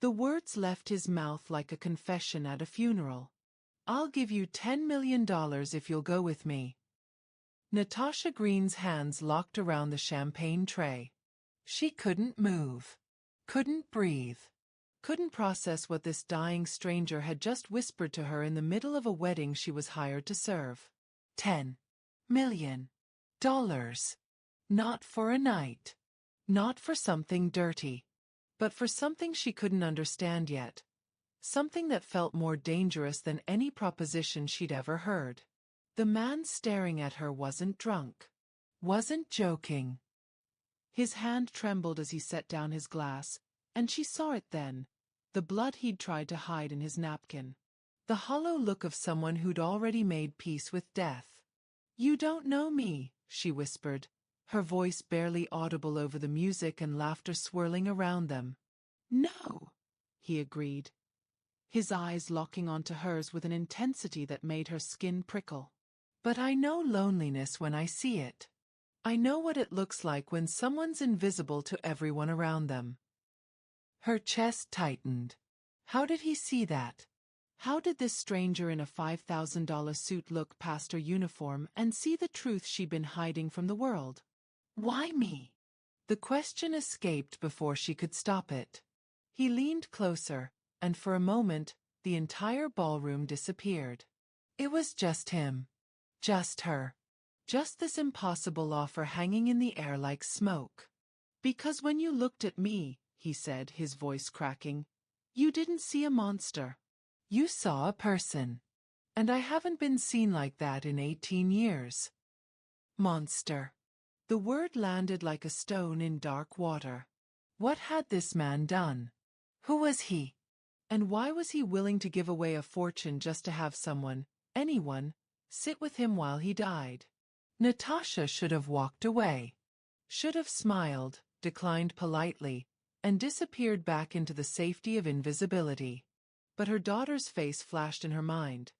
The words left his mouth like a confession at a funeral. "I'll give you $10 million if you'll go with me." Natasha Green's hands locked around the champagne tray. She couldn't move. Couldn't breathe. Couldn't process what this dying stranger had just whispered to her in the middle of a wedding she was hired to serve. $10 million. Not for a night. Not for something dirty. But for something she couldn't understand yet. Something that felt more dangerous than any proposition she'd ever heard. The man staring at her wasn't drunk. Wasn't joking. His hand trembled as he set down his glass, and she saw it then, the blood he'd tried to hide in his napkin. The hollow look of someone who'd already made peace with death. "You don't know me," she whispered, her voice barely audible over the music and laughter swirling around them. "No," he agreed, his eyes locking onto hers with an intensity that made her skin prickle. "But I know loneliness when I see it. I know what it looks like when someone's invisible to everyone around them." Her chest tightened. How did he see that? How did this stranger in a $5,000 suit look past her uniform and see the truth she'd been hiding from the world? "Why me?" The question escaped before she could stop it. He leaned closer, and for a moment, the entire ballroom disappeared. It was just him. Just her. Just this impossible offer hanging in the air like smoke. "Because when you looked at me," he said, his voice cracking, "you didn't see a monster. You saw a person. And I haven't been seen like that in 18 years. Monster." The word landed like a stone in dark water. What had this man done? Who was he? And why was he willing to give away a fortune just to have someone, anyone, sit with him while he died? Natasha should have walked away. Should have smiled, declined politely, and disappeared back into the safety of invisibility. But her daughter's face flashed in her mind.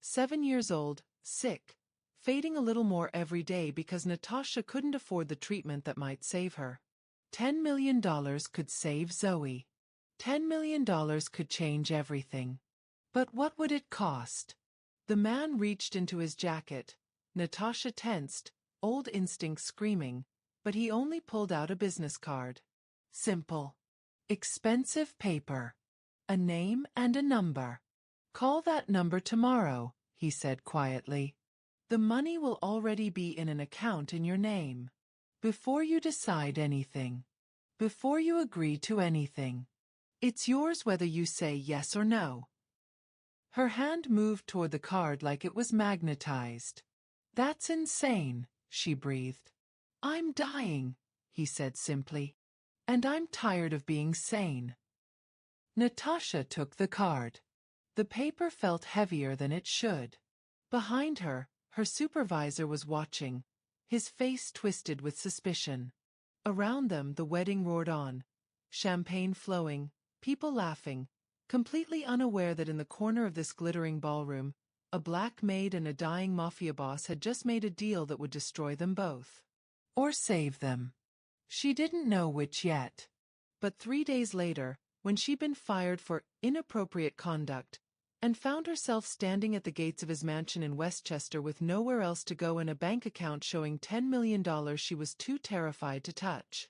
7 years old, sick, fading a little more every day because Natasha couldn't afford the treatment that might save her. $10 million could save Zoe. $10 million could change everything. But what would it cost? The man reached into his jacket. Natasha tensed, old instincts screaming, but he only pulled out a business card. Simple. Expensive paper. A name and a number. "Call that number tomorrow," he said quietly. "The money will already be in an account in your name. Before you decide anything. Before you agree to anything. It's yours whether you say yes or no." Her hand moved toward the card like it was magnetized. "That's insane," she breathed. "I'm dying," he said simply. "And I'm tired of being sane." Natasha took the card. The paper felt heavier than it should. Behind her, her supervisor was watching, his face twisted with suspicion. Around them, the wedding roared on, champagne flowing, people laughing, completely unaware that in the corner of this glittering ballroom, a black maid and a dying mafia boss had just made a deal that would destroy them both. Or save them. She didn't know which yet. But 3 days later, when she'd been fired for inappropriate conduct, and found herself standing at the gates of his mansion in Westchester with nowhere else to go and a bank account showing $10 million she was too terrified to touch.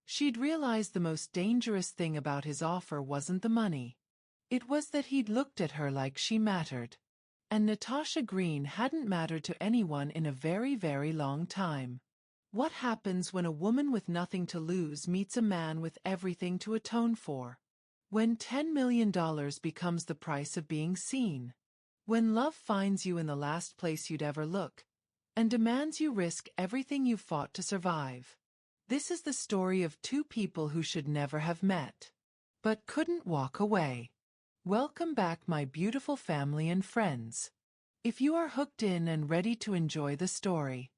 She'd realized the most dangerous thing about his offer wasn't the money. It was that he'd looked at her like she mattered. And Natasha Green hadn't mattered to anyone in a very, very long time. What happens when a woman with nothing to lose meets a man with everything to atone for? When $10 million becomes the price of being seen. When love finds you in the last place you'd ever look, and demands you risk everything you fought to survive. This is the story of two people who should never have met, but couldn't walk away. Welcome back, my beautiful family and friends. If you are hooked in and ready to enjoy the story,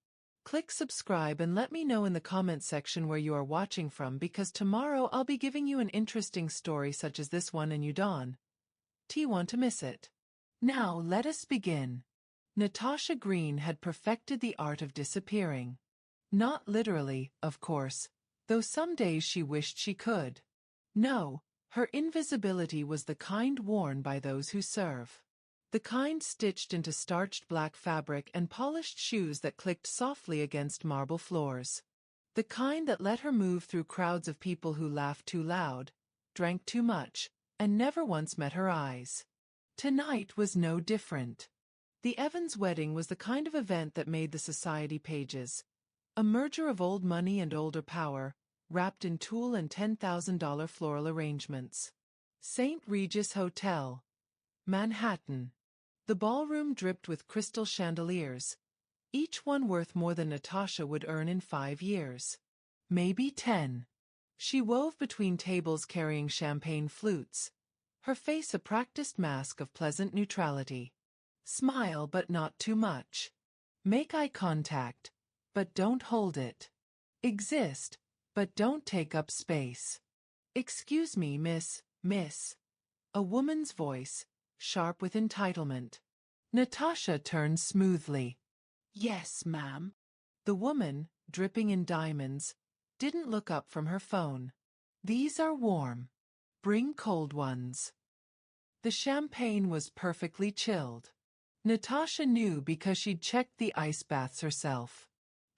click subscribe and let me know in the comment section where you are watching from, because tomorrow I'll be giving you an interesting story such as this one and you don't want to miss it. Now let us begin. Natasha Green had perfected the art of disappearing. Not literally, of course, though some days she wished she could. No, Her invisibility was the kind worn by those who serve. The kind stitched into starched black fabric and polished shoes that clicked softly against marble floors. The kind that let her move through crowds of people who laughed too loud, drank too much, and never once met her eyes. Tonight was no different. The Evans wedding was the kind of event that made the society pages. A merger of old money and older power, wrapped in tulle and $10,000 floral arrangements. St. Regis Hotel, Manhattan. The ballroom dripped with crystal chandeliers, each one worth more than Natasha would earn in 5 years. Maybe 10. She wove between tables carrying champagne flutes, her face a practiced mask of pleasant neutrality. Smile but not too much. Make eye contact, but don't hold it. Exist, but don't take up space. Excuse me, miss. A woman's voice, sharp with entitlement. Natasha turned smoothly. Yes, ma'am. The woman, dripping in diamonds, didn't look up from her phone. These are warm. Bring cold ones. The champagne was perfectly chilled. Natasha knew because she'd checked the ice baths herself.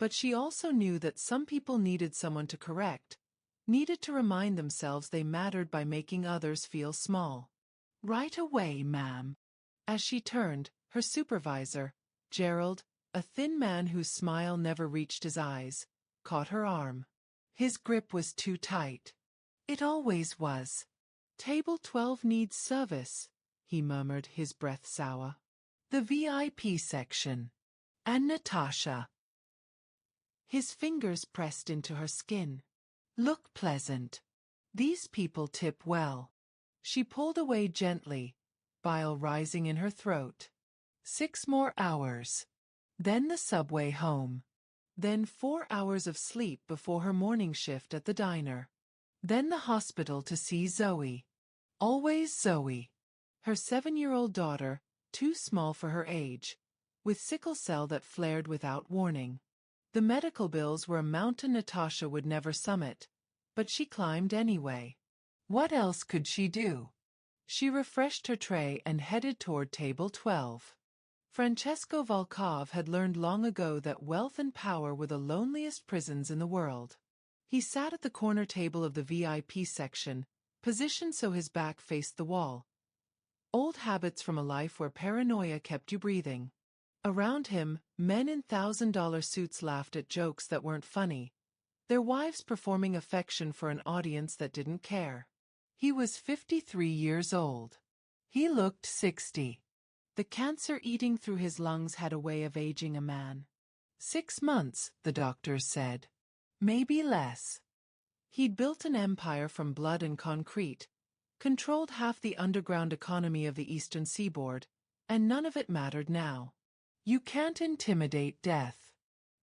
But she also knew that some people needed someone to correct, needed to remind themselves they mattered by making others feel small. Right away, ma'am. As she turned, her supervisor, Gerald, a thin man whose smile never reached his eyes, caught her arm. His grip was too tight. It always was. Table 12 needs service, he murmured, his breath sour. The VIP section. And Natasha. His fingers pressed into her skin. Look pleasant. These people tip well. She pulled away gently, bile rising in her throat. 6 more hours. Then the subway home. Then 4 hours of sleep before her morning shift at the diner. Then the hospital to see Zoe. Always Zoe. Her 7-year-old daughter, too small for her age, with sickle cell that flared without warning. The medical bills were a mountain Natasha would never summit, but she climbed anyway. What else could she do? She refreshed her tray and headed toward table 12. Francesco Volkov had learned long ago that wealth and power were the loneliest prisons in the world. He sat at the corner table of the VIP section, positioned so his back faced the wall. Old habits from a life where paranoia kept you breathing. Around him, men in $1,000 suits laughed at jokes that weren't funny, their wives performing affection for an audience that didn't care. He was 53 years old. He looked 60. The cancer eating through his lungs had a way of aging a man. 6 months, the doctors said. Maybe less. He'd built an empire from blood and concrete, controlled half the underground economy of the eastern seaboard, and none of it mattered now. You can't intimidate death.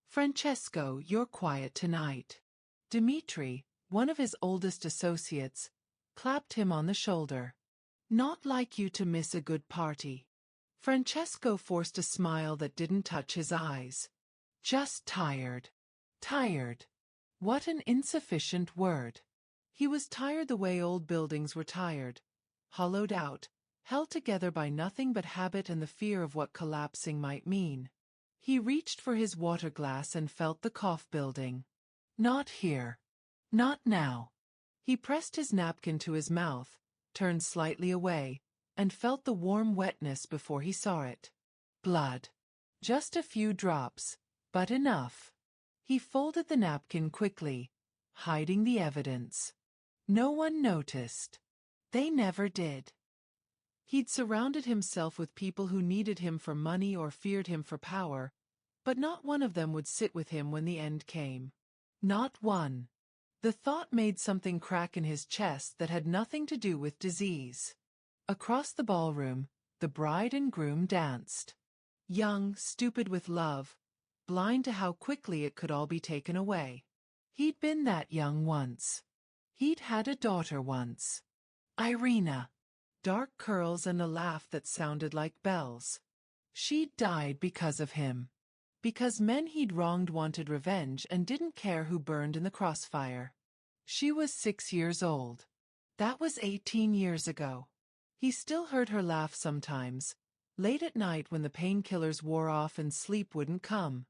Francesco, you're quiet tonight. Dmitri, one of his oldest associates, clapped him on the shoulder. Not like you to miss a good party. Francesco forced a smile that didn't touch his eyes. Just tired. Tired. What an insufficient word. He was tired the way old buildings were tired, hollowed out, held together by nothing but habit and the fear of what collapsing might mean. He reached for his water glass and felt the cough building. Not here. Not now. He pressed his napkin to his mouth, turned slightly away, and felt the warm wetness before he saw it. Blood. Just a few drops, but enough. He folded the napkin quickly, hiding the evidence. No one noticed. They never did. He'd surrounded himself with people who needed him for money or feared him for power, but not one of them would sit with him when the end came. Not one. The thought made something crack in his chest that had nothing to do with disease. Across the ballroom, the bride and groom danced. Young, stupid with love, blind to how quickly it could all be taken away. He'd been that young once. He'd had a daughter once. Irina. Dark curls and a laugh that sounded like bells. She'd died because of him. Because men he'd wronged wanted revenge and didn't care who burned in the crossfire. She was 6 years old. That was 18 years ago. He still heard her laugh sometimes, late at night when the painkillers wore off and sleep wouldn't come.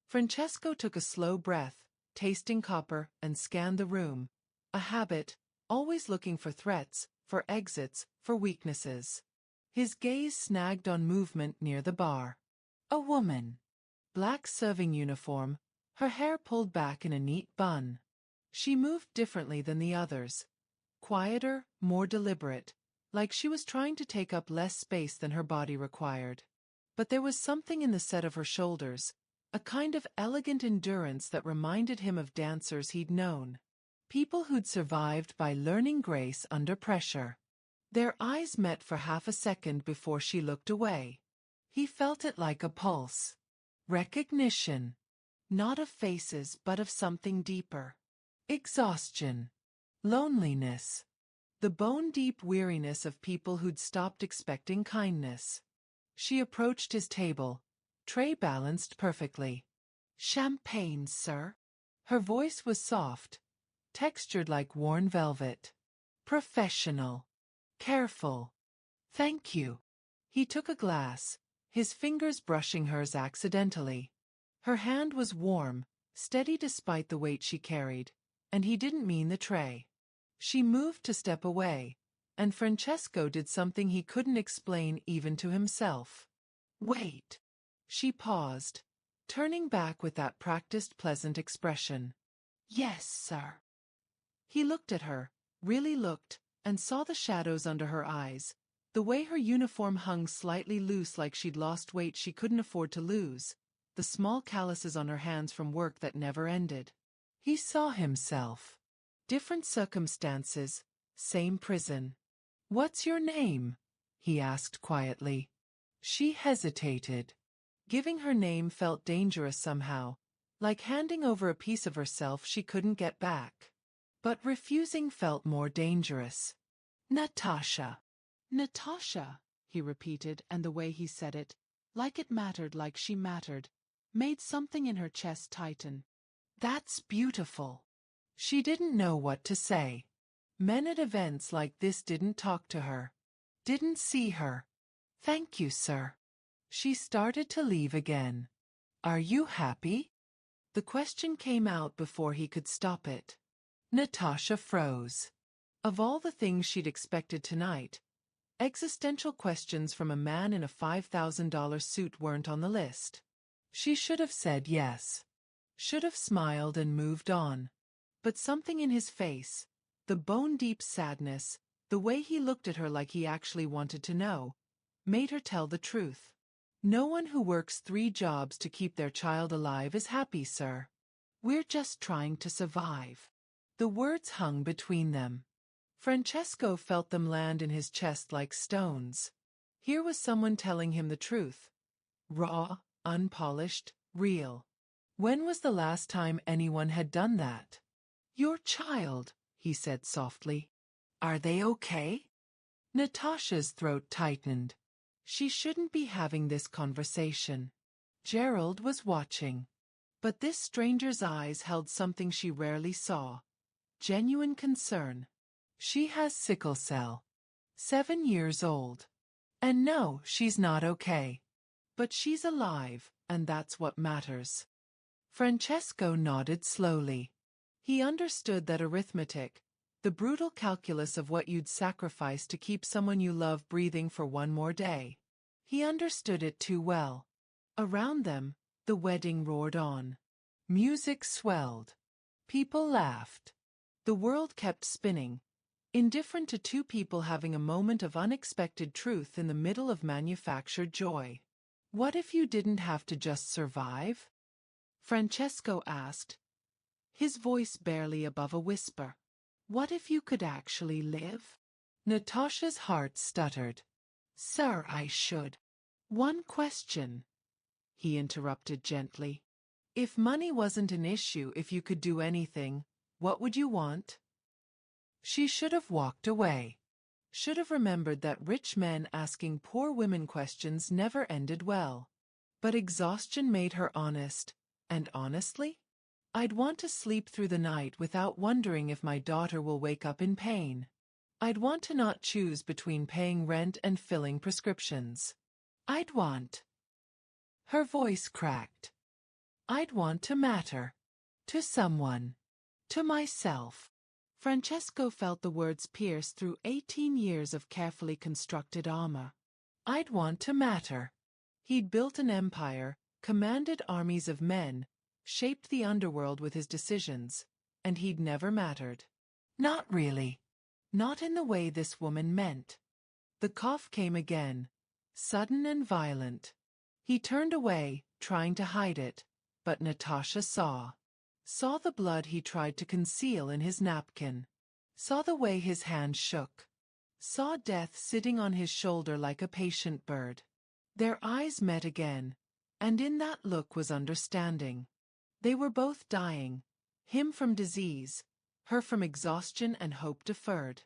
Francesco took a slow breath, tasting copper, and scanned the room. A habit, always looking for threats, for exits, for weaknesses. His gaze snagged on movement near the bar. A woman. Black serving uniform, her hair pulled back in a neat bun. She moved differently than the others. Quieter, more deliberate, like she was trying to take up less space than her body required. But there was something in the set of her shoulders, a kind of elegant endurance that reminded him of dancers he'd known. People who'd survived by learning grace under pressure. Their eyes met for half a second before she looked away. He felt it like a pulse. Recognition. Not of faces but of something deeper. Exhaustion. Loneliness. The bone-deep weariness of people who'd stopped expecting kindness. She approached his table, tray balanced perfectly. "Champagne, sir." Her voice was soft, textured like worn velvet. Professional. Careful. "Thank you." He took a glass, his fingers brushing hers accidentally. Her hand was warm, steady despite the weight she carried, and he didn't mean the tray. She moved to step away, and Francesco did something he couldn't explain even to himself. "Wait." She paused, turning back with that practiced pleasant expression. "Yes, sir." He looked at her, really looked, and saw the shadows under her eyes, the way her uniform hung slightly loose like she'd lost weight she couldn't afford to lose, the small calluses on her hands from work that never ended. He saw himself. Different circumstances, same prison. "What's your name?" he asked quietly. She hesitated. Giving her name felt dangerous somehow, like handing over a piece of herself she couldn't get back. But refusing felt more dangerous. "Natasha." "Natasha," he repeated, and the way he said it, like it mattered, like she mattered, made something in her chest tighten. "That's beautiful." She didn't know what to say. Men at events like this didn't talk to her. Didn't see her. "Thank you, sir." She started to leave again. "Are you happy?" The question came out before he could stop it. Natasha froze. Of all the things she'd expected tonight, existential questions from a man in a $5,000 suit weren't on the list. She should have said yes. Should have smiled and moved on. But something in his face, the bone-deep sadness, the way he looked at her like he actually wanted to know, made her tell the truth. "No one who works 3 jobs to keep their child alive is happy, sir. We're just trying to survive." The words hung between them. Francesco felt them land in his chest like stones. Here was someone telling him the truth. Raw, unpolished, real. When was the last time anyone had done that? "Your child," he said softly. "Are they okay?" Natasha's throat tightened. She shouldn't be having this conversation. Gerald was watching. But this stranger's eyes held something she rarely saw. Genuine concern. "She has sickle cell. 7 years old. And no, she's not okay. But she's alive, and that's what matters." Francesco nodded slowly. He understood that arithmetic, the brutal calculus of what you'd sacrifice to keep someone you love breathing for one more day. He understood it too well. Around them, the wedding roared on. Music swelled. People laughed. The world kept spinning, indifferent to 2 people having a moment of unexpected truth in the middle of manufactured joy. "What if you didn't have to just survive?" Francesco asked, his voice barely above a whisper. "What if you could actually live?" Natasha's heart stuttered. "Sir, I should." "One question," he interrupted gently. "If money wasn't an issue, if you could do anything, what would you want?" She should have walked away. Should have remembered that rich men asking poor women questions never ended well. But exhaustion made her honest, and honestly? "I'd want to sleep through the night without wondering if my daughter will wake up in pain." I'd want to not choose between paying rent and filling prescriptions. I'd want. Her voice cracked. I'd want to matter. To someone. To myself. Francesco felt the words pierce through 18 years of carefully constructed armor. I'd want to matter. He'd built an empire, commanded armies of men, shaped the underworld with his decisions, and he'd never mattered. Not really. Not in the way this woman meant. The cough came again, sudden and violent. He turned away, trying to hide it, but Natasha saw. Saw the blood he tried to conceal in his napkin. Saw the way his hand shook. Saw death sitting on his shoulder like a patient bird. Their eyes met again, and in that look was understanding. They were both dying, him from disease, her from exhaustion and hope deferred.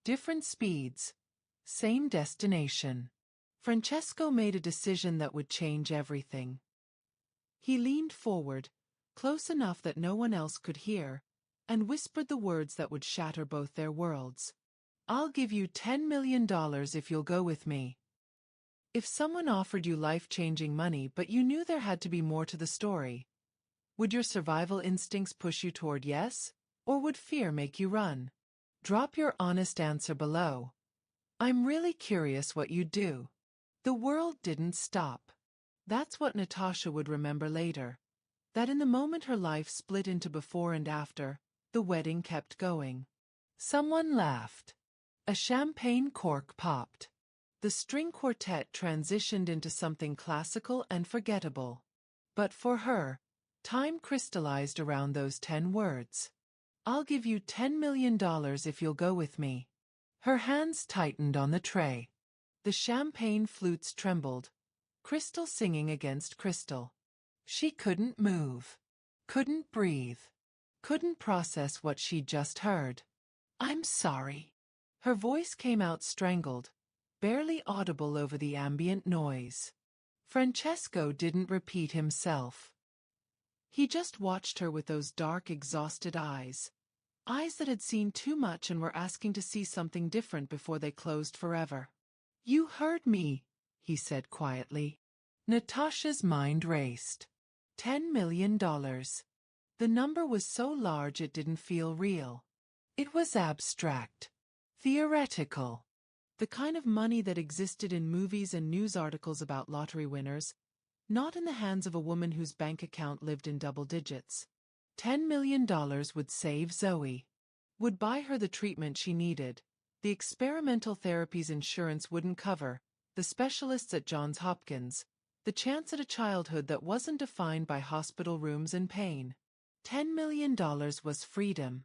Different speeds, same destination. Francesco made a decision that would change everything. He leaned forward, close enough that no one else could hear, and whispered the words that would shatter both their worlds. I'll give you $10 million if you'll go with me. If someone offered you life-changing money but you knew there had to be more to the story, would your survival instincts push you toward yes, or would fear make you run? Drop your honest answer below. I'm really curious what you'd do. The world didn't stop. That's what Natasha would remember later. That in the moment her life split into before and after, the wedding kept going. Someone laughed. A champagne cork popped. The string quartet transitioned into something classical and forgettable. But for her, time crystallized around those 10 words. I'll give you $10 million if you'll go with me. Her hands tightened on the tray. The champagne flutes trembled, crystal singing against crystal. She couldn't move. Couldn't breathe. Couldn't process what she'd just heard. I'm sorry. Her voice came out strangled, barely audible over the ambient noise. Francesco didn't repeat himself. He just watched her with those dark, exhausted eyes. Eyes that had seen too much and were asking to see something different before they closed forever. You heard me, he said quietly. Natasha's mind raced. $10 million. The number was so large it didn't feel real. It was abstract. Theoretical. The kind of money that existed in movies and news articles about lottery winners, not in the hands of a woman whose bank account lived in double digits. $10 million would save Zoe. Would buy her the treatment she needed, the experimental therapies insurance wouldn't cover, the specialists at Johns Hopkins, the chance at a childhood that wasn't defined by hospital rooms and pain. $10 million was freedom.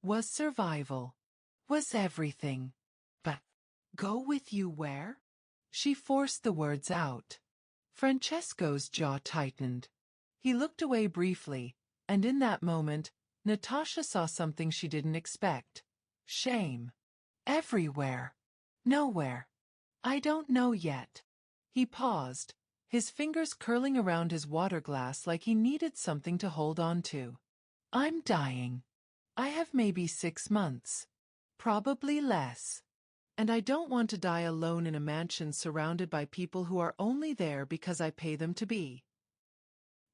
Was survival. Was everything. But, go with you where? She forced the words out. Francesco's jaw tightened. He looked away briefly, and in that moment, Natasha saw something she didn't expect. Shame. Everywhere. Nowhere. I don't know yet. He paused, his fingers curling around his water glass like he needed something to hold on to. I'm dying. I have maybe 6 months. Probably less. And I don't want to die alone in a mansion surrounded by people who are only there because I pay them to be.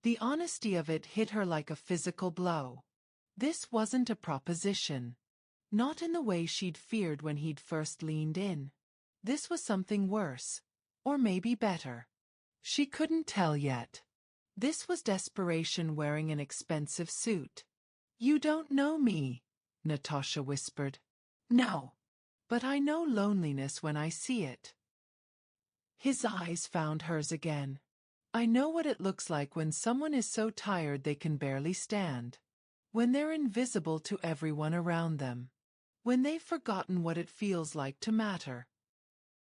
The honesty of it hit her like a physical blow. This wasn't a proposition. Not in the way she'd feared when he'd first leaned in. This was something worse. Or maybe better. She couldn't tell yet. This was desperation wearing an expensive suit. You don't know me, Natasha whispered. No. But I know loneliness when I see it. His eyes found hers again. I know what it looks like when someone is so tired they can barely stand. When they're invisible to everyone around them. When they've forgotten what it feels like to matter.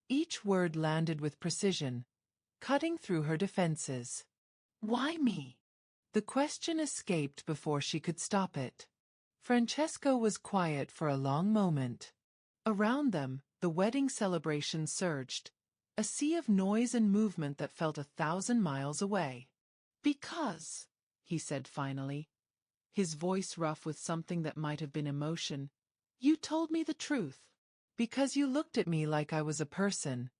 Each word landed with precision, cutting through her defenses. Why me? The question escaped before she could stop it. Francesco was quiet for a long moment. Around them, the wedding celebration surged, a sea of noise and movement that felt 1,000 miles away. Because, he said finally, his voice rough with something that might have been emotion, you told me the truth. Because you looked at me like I was a person,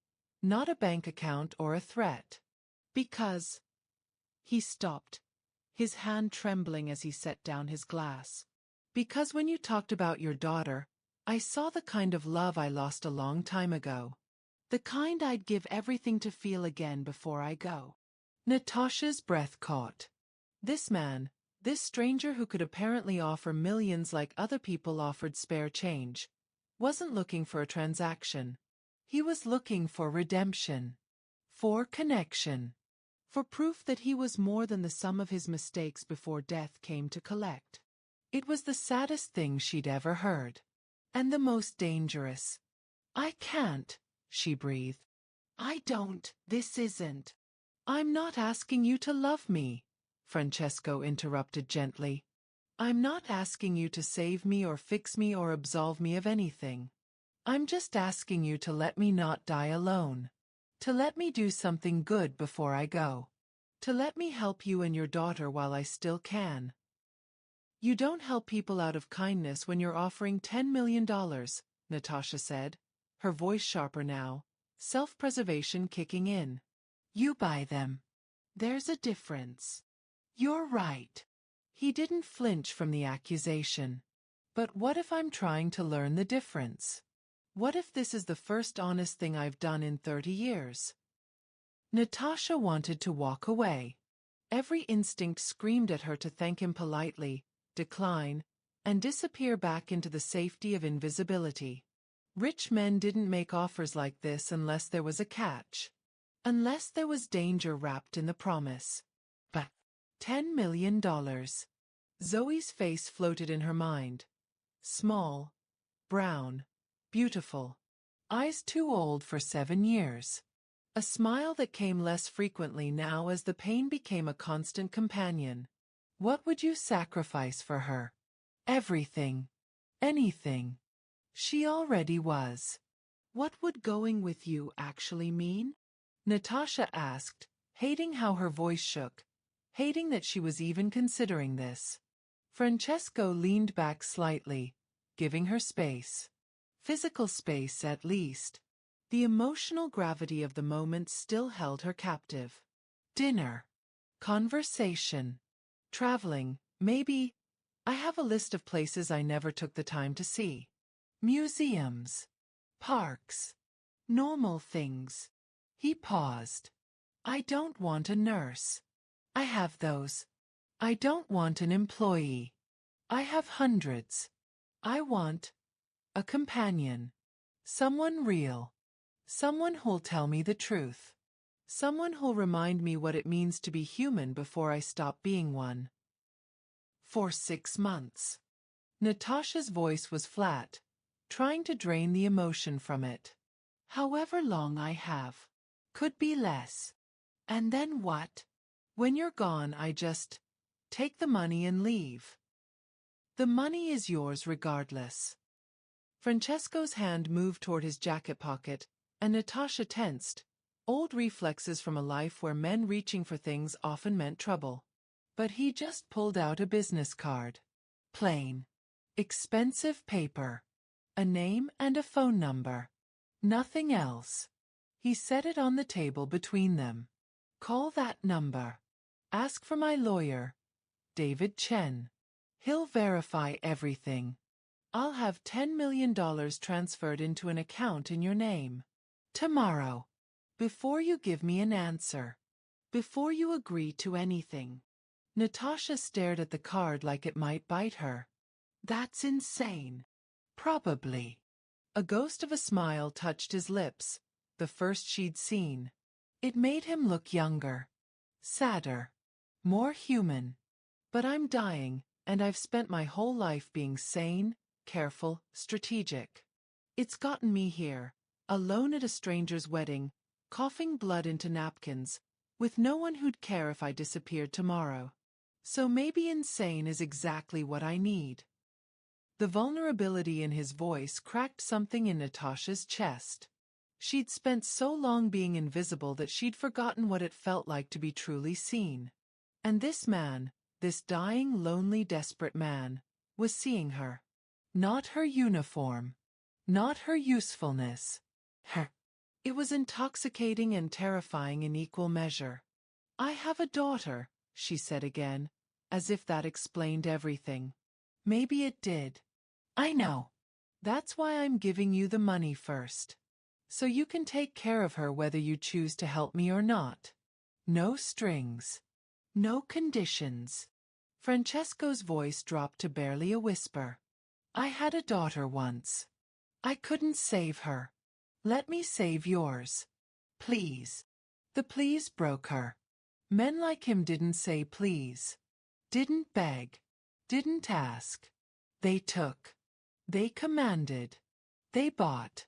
not a bank account or a threat. Because... He stopped, his hand trembling as he set down his glass. Because when you talked about your daughter, I saw the kind of love I lost a long time ago. The kind I'd give everything to feel again before I go. Natasha's breath caught. This man, this stranger who could apparently offer millions like other people offered spare change, wasn't looking for a transaction. He was looking for redemption. For connection. For proof that he was more than the sum of his mistakes before death came to collect. It was the saddest thing she'd ever heard. And the most dangerous. I can't, she breathed. I don't, this isn't. I'm not asking you to love me, Francesco interrupted gently. I'm not asking you to save me or fix me or absolve me of anything. I'm just asking you to let me not die alone. To let me do something good before I go. To let me help you and your daughter while I still can. You don't help people out of kindness when you're offering $10 million, Natasha said, her voice sharper now, self-preservation kicking in. You buy them. There's a difference. You're right. He didn't flinch from the accusation. But what if I'm trying to learn the difference? What if this is the first honest thing I've done in 30 years? Natasha wanted to walk away. Every instinct screamed at her to thank him politely, decline, and disappear back into the safety of invisibility. Rich men didn't make offers like this unless there was a catch. Unless there was danger wrapped in the promise. But $10 million. Zoe's face floated in her mind. Small, brown, beautiful. Eyes too old for 7 years. A smile that came less frequently now as the pain became a constant companion. What would you sacrifice for her? Everything. Anything. She already was. What would going with you actually mean? Natasha asked, hating how her voice shook, hating that she was even considering this. Francesco leaned back slightly, giving her space. Physical space at least. The emotional gravity of the moment still held her captive. Dinner. Conversation. Traveling, maybe. I have a list of places I never took the time to see. Museums. Parks. Normal things. He paused. I don't want a nurse. I have those. I don't want an employee. I have hundreds. I want a companion. Someone real. Someone who'll tell me the truth. Someone who'll remind me what it means to be human before I stop being one. For 6 months. Natasha's voice was flat, trying to drain the emotion from it. However long I have. Could be less. And then what? When you're gone, I just take the money and leave. The money is yours regardless. Francesco's hand moved toward his jacket pocket, and Natasha tensed, old reflexes from a life where men reaching for things often meant trouble. But he just pulled out a business card. Plain. Expensive paper. A name and a phone number. Nothing else. He set it on the table between them. Call that number. Ask for my lawyer, David Chen. He'll verify everything. I'll have $10 million transferred into an account in your name. Tomorrow. Before you give me an answer. Before you agree to anything. Natasha stared at the card like it might bite her. That's insane. Probably. A ghost of a smile touched his lips, the first she'd seen. It made him look younger. Sadder. More human. But I'm dying, and I've spent my whole life being sane, careful, strategic. It's gotten me here, alone at a stranger's wedding, coughing blood into napkins, with no one who'd care if I disappeared tomorrow. So maybe insane is exactly what I need. The vulnerability in his voice cracked something in Natasha's chest. She'd spent so long being invisible that she'd forgotten what it felt like to be truly seen. And this man, this dying, lonely, desperate man, was seeing her. Not her uniform. not her usefulness. Her. It was intoxicating and terrifying in equal measure. I have a daughter, she said again, as if that explained everything. Maybe it did. I know. That's why I'm giving you the money first. So you can take care of her whether you choose to help me or not. No strings. No conditions. Francesco's voice dropped to barely a whisper. I had a daughter once. I couldn't save her. Let me save yours. Please. The please broke her. Men like him didn't say please. Didn't beg. Didn't ask. They took. They commanded. They bought.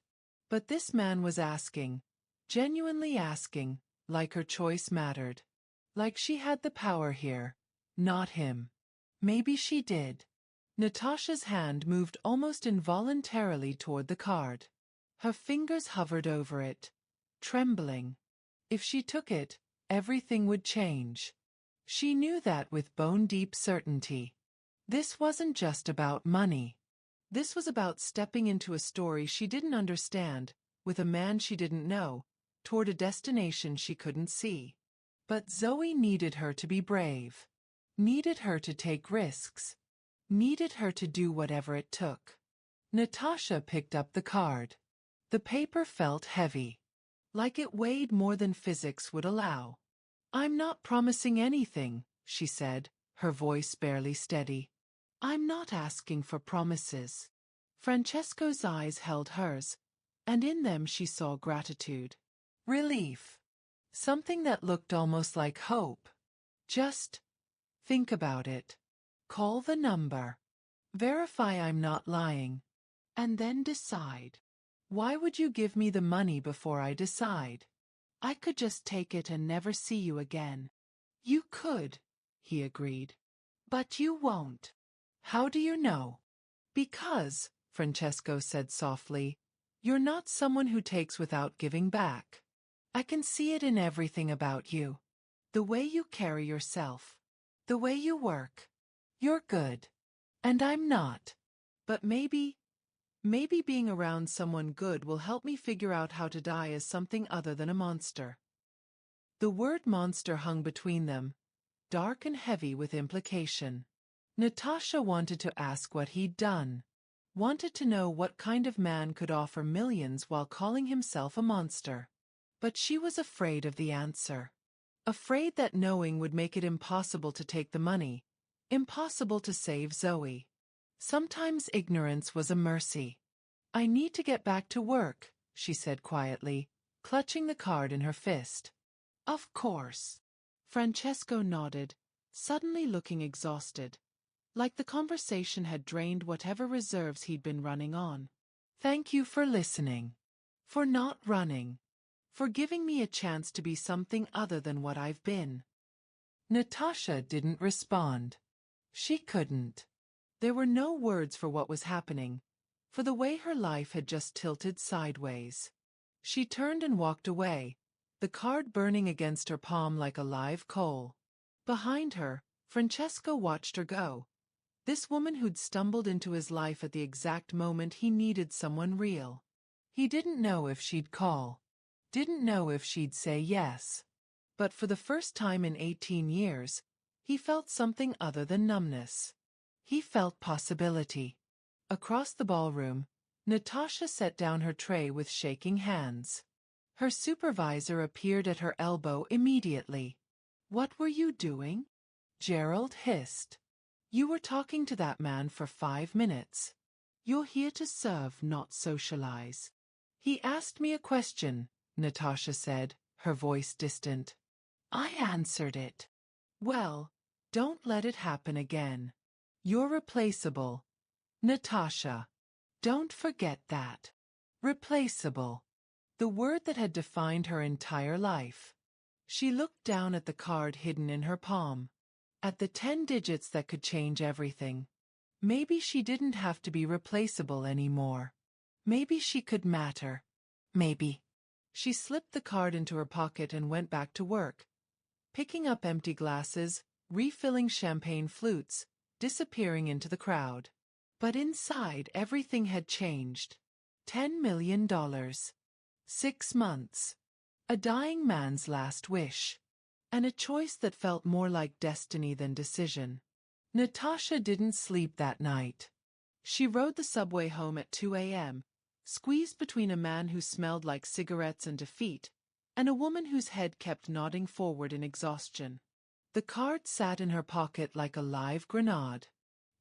But this man was asking, genuinely asking, like her choice mattered. Like she had the power here, not him. Maybe she did. Natasha's hand moved almost involuntarily toward the card. Her fingers hovered over it, trembling. If she took it, everything would change. She knew that with bone-deep certainty. This wasn't just about money. This was about stepping into a story she didn't understand, with a man she didn't know, toward a destination she couldn't see. But Zoe needed her to be brave. Needed her to take risks. Needed her to do whatever it took. Natasha picked up the card. The paper felt heavy. Like it weighed more than physics would allow. I'm not promising anything, she said, her voice barely steady. I'm not asking for promises. Francesco's eyes held hers, and in them she saw gratitude. Relief. Something that looked almost like hope. Just think about it. Call the number. Verify I'm not lying. And then decide. Why would you give me the money before I decide? I could just take it and never see you again. You could, he agreed. But you won't. How do you know? Because, Francesco said softly, you're not someone who takes without giving back. I can see it in everything about you. The way you carry yourself. The way you work. You're good. And I'm not. But maybe being around someone good will help me figure out how to die as something other than a monster. The word monster hung between them, dark and heavy with implication. Natasha wanted to ask what he'd done. Wanted to know what kind of man could offer millions while calling himself a monster. But she was afraid of the answer. Afraid that knowing would make it impossible to take the money. Impossible to save Zoe. Sometimes ignorance was a mercy. I need to get back to work, she said quietly, clutching the card in her fist. Of course. Francesco nodded, suddenly looking exhausted. Like the conversation had drained whatever reserves he'd been running on. Thank you for listening. For not running. For giving me a chance to be something other than what I've been. Natasha didn't respond. She couldn't. There were no words for what was happening, for the way her life had just tilted sideways. She turned and walked away, the card burning against her palm like a live coal. Behind her, Francesco watched her go. This woman who'd stumbled into his life at the exact moment he needed someone real. He didn't know if she'd call. Didn't know if she'd say yes. But for the first time in 18 years, he felt something other than numbness. He felt possibility. Across the ballroom, Natasha set down her tray with shaking hands. Her supervisor appeared at her elbow immediately. What were you doing? Gerald hissed. You were talking to that man for 5 minutes. You're here to serve, not socialize. He asked me a question, Natasha said, her voice distant. I answered it. Well, don't let it happen again. You're replaceable. Natasha. Don't forget that. Replaceable. The word that had defined her entire life. She looked down at the card hidden in her palm. At the 10 digits that could change everything. Maybe she didn't have to be replaceable anymore. Maybe she could matter. Maybe. She slipped the card into her pocket and went back to work. Picking up empty glasses, refilling champagne flutes, disappearing into the crowd. But inside everything had changed. $10 million. 6 months. A dying man's last wish. And a choice that felt more like destiny than decision. Natasha didn't sleep that night. She rode the subway home at 2 a.m., squeezed between a man who smelled like cigarettes and defeat, and a woman whose head kept nodding forward in exhaustion. The card sat in her pocket like a live grenade.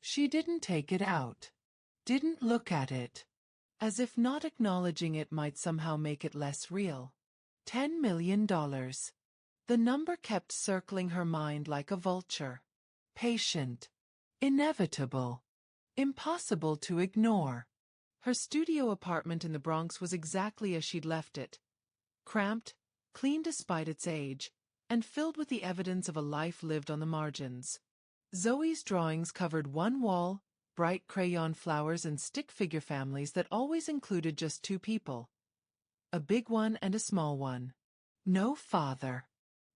She didn't take it out. Didn't look at it. As if not acknowledging it might somehow make it less real. $10 million. The number kept circling her mind like a vulture. Patient. Inevitable. Impossible to ignore. Her studio apartment in the Bronx was exactly as she'd left it. Cramped, clean despite its age, and filled with the evidence of a life lived on the margins. Zoe's drawings covered one wall, bright crayon flowers and stick figure families that always included just 2 people. A big one and a small one. No father.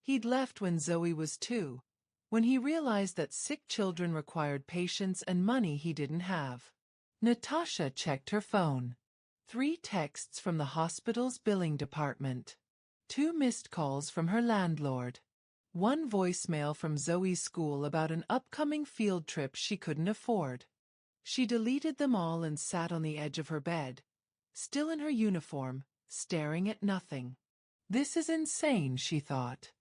He'd left when Zoe was 2, when he realized that sick children required patience and money he didn't have. Natasha checked her phone. 3 texts from the hospital's billing department. 2 missed calls from her landlord. 1 voicemail from Zoe's school about an upcoming field trip she couldn't afford. She deleted them all and sat on the edge of her bed, still in her uniform, staring at nothing. This is insane, she thought.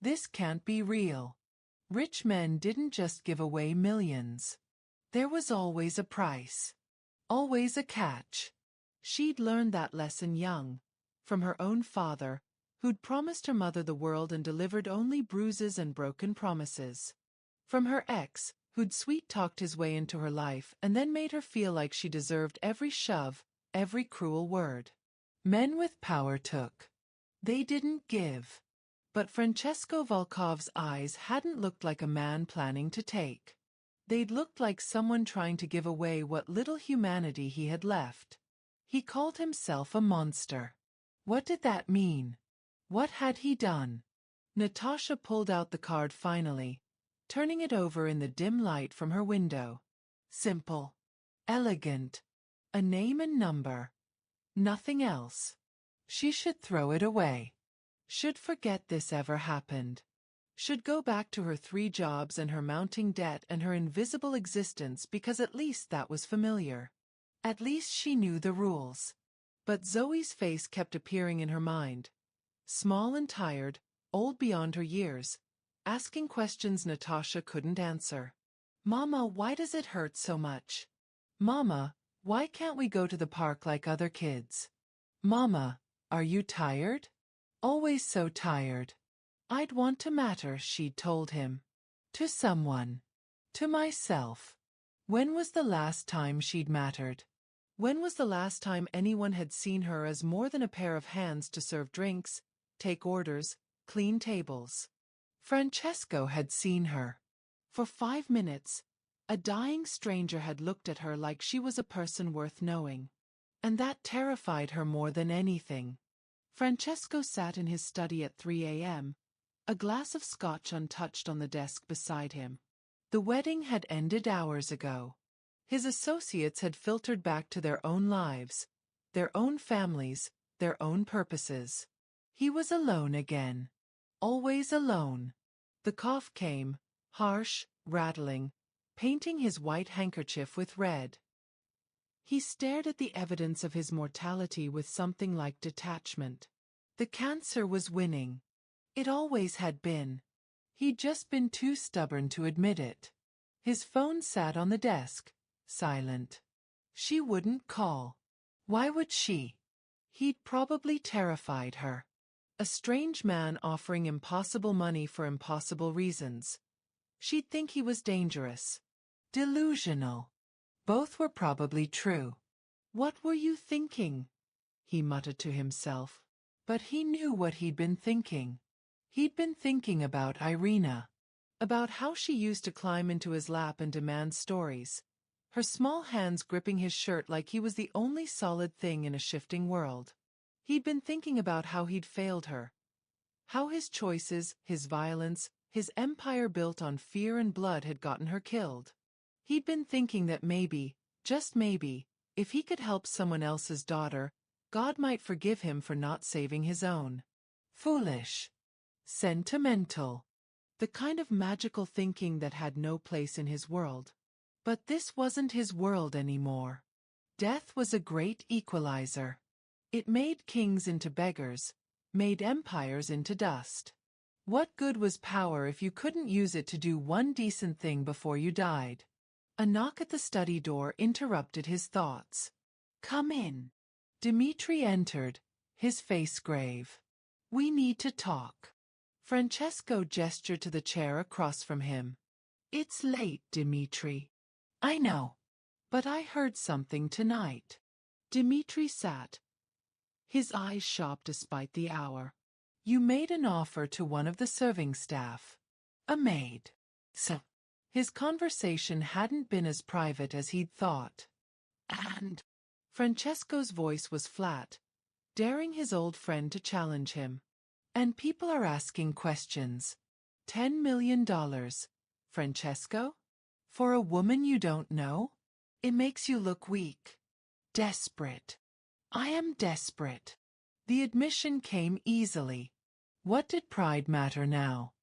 This can't be real. Rich men didn't just give away millions. There was always a price. Always a catch. She'd learned that lesson young, from her own father, who'd promised her mother the world and delivered only bruises and broken promises. From her ex, who'd sweet-talked his way into her life and then made her feel like she deserved every shove, every cruel word. Men with power took. They didn't give. But Francesco Volkov's eyes hadn't looked like a man planning to take. They'd looked like someone trying to give away what little humanity he had left. He called himself a monster. What did that mean? What had he done? Natasha pulled out the card finally, turning it over in the dim light from her window. Simple. Elegant. A name and number. Nothing else. She should throw it away. Should forget this ever happened. Should go back to her 3 jobs and her mounting debt and her invisible existence because at least that was familiar. At least she knew the rules. But Zoe's face kept appearing in her mind. Small and tired, old beyond her years, asking questions Natasha couldn't answer. Mama, why does it hurt so much? Mama, why can't we go to the park like other kids? Mama, are you tired? Always so tired. I'd want to matter, she'd told him. To someone. To myself. When was the last time she'd mattered? When was the last time anyone had seen her as more than a pair of hands to serve drinks, take orders, clean tables? Francesco had seen her. For 5 minutes, a dying stranger had looked at her like she was a person worth knowing. And that terrified her more than anything. Francesco sat in his study at 3 a.m., a glass of scotch untouched on the desk beside him. The wedding had ended hours ago. His associates had filtered back to their own lives, their own families, their own purposes. He was alone again. Always alone. The cough came, harsh, rattling, painting his white handkerchief with red. He stared at the evidence of his mortality with something like detachment. The cancer was winning. It always had been. He'd just been too stubborn to admit it. His phone sat on the desk, silent. She wouldn't call. Why would she? He'd probably terrified her. A strange man offering impossible money for impossible reasons. She'd think he was dangerous. Delusional. Both were probably true. What were you thinking? He muttered to himself. But he knew what he'd been thinking. He'd been thinking about Irina. About how she used to climb into his lap and demand stories, her small hands gripping his shirt like he was the only solid thing in a shifting world. He'd been thinking about how he'd failed her. How his choices, his violence, his empire built on fear and blood had gotten her killed. He'd been thinking that maybe, just maybe, If he could help someone else's daughter, God might forgive him for not saving his own. Foolish. Sentimental. The kind of magical thinking that had no place in his world. But this wasn't his world anymore. Death was a great equalizer. It made kings into beggars, made empires into dust. What good was power if you couldn't use it to do one decent thing before you died? A knock at the study door interrupted his thoughts. "Come in." Dmitri entered, his face grave. "We need to talk." Francesco gestured to the chair across from him. "It's late, Dmitri." "I know. But I heard something tonight." Dmitri sat, his eyes sharp despite the hour. "You made an offer to one of the serving staff. A maid." So, his conversation hadn't been as private as he'd thought. "And?" Francesco's voice was flat, daring his old friend to challenge him. "And people are asking questions. $10 million, Francesco? For a woman you don't know? It makes you look weak. Desperate." "I am desperate." The admission came easily. What did pride matter now?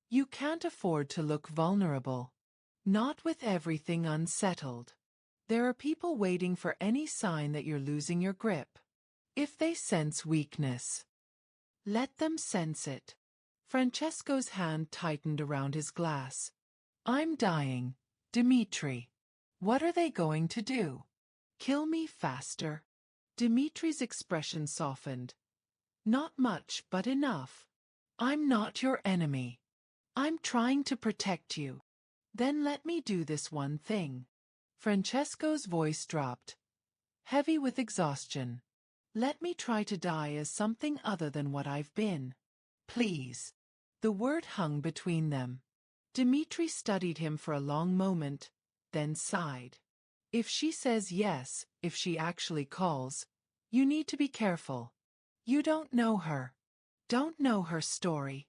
You can't afford to look vulnerable. Not with everything unsettled. There are people waiting for any sign that you're losing your grip. If they sense weakness, let them sense it. Francesco's hand tightened around his glass. "I'm dying, Dmitri. What are they going to do? Kill me faster?" Dmitri's expression softened. "Not much, but enough. I'm not your enemy. I'm trying to protect you. Then let me do this one thing." Francesco's voice dropped, heavy with exhaustion. "Let me try to die as something other than what I've been. Please." The word hung between them. Dmitri studied him for a long moment, then sighed. "If she says yes, if she actually calls, you need to be careful. You don't know her. Don't know her story.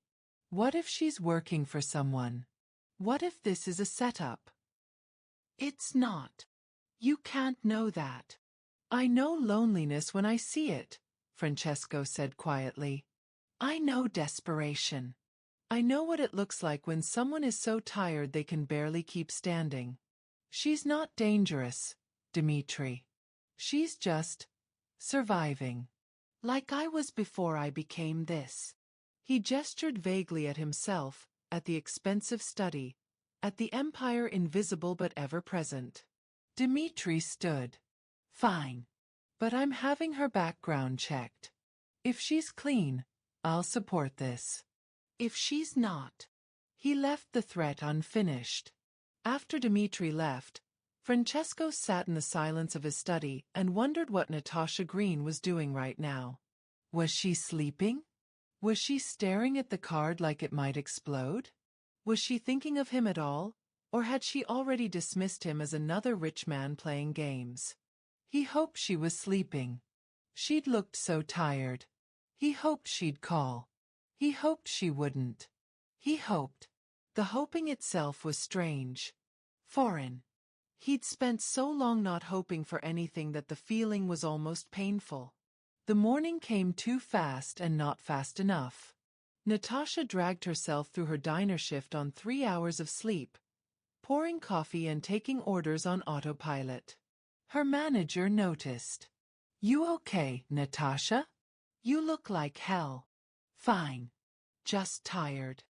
What if she's working for someone? What if this is a setup?" "It's not. You can't know that." "I know loneliness when I see it," Francesco said quietly. "I know desperation. I know what it looks like when someone is so tired they can barely keep standing. She's not dangerous, Dmitri. She's just surviving. Like I was before I became this." He gestured vaguely at himself, at the expensive study, at the empire invisible but ever present. Dmitri stood. "Fine. But I'm having her background checked. If she's clean, I'll support this. If she's not..." He left the threat unfinished. After Dmitri left, Francesco sat in the silence of his study and wondered what Natasha Green was doing right now. Was she sleeping? Was she staring at the card like it might explode? Was she thinking of him at all, or had she already dismissed him as another rich man playing games? He hoped she was sleeping. She'd looked so tired. He hoped she'd call. He hoped she wouldn't. He hoped. The hoping itself was strange. Foreign. He'd spent so long not hoping for anything that the feeling was almost painful. The morning came too fast and not fast enough. Natasha dragged herself through her diner shift on 3 hours of sleep, pouring coffee and taking orders on autopilot. Her manager noticed. "You okay, Natasha? You look like hell." "Fine. Just tired."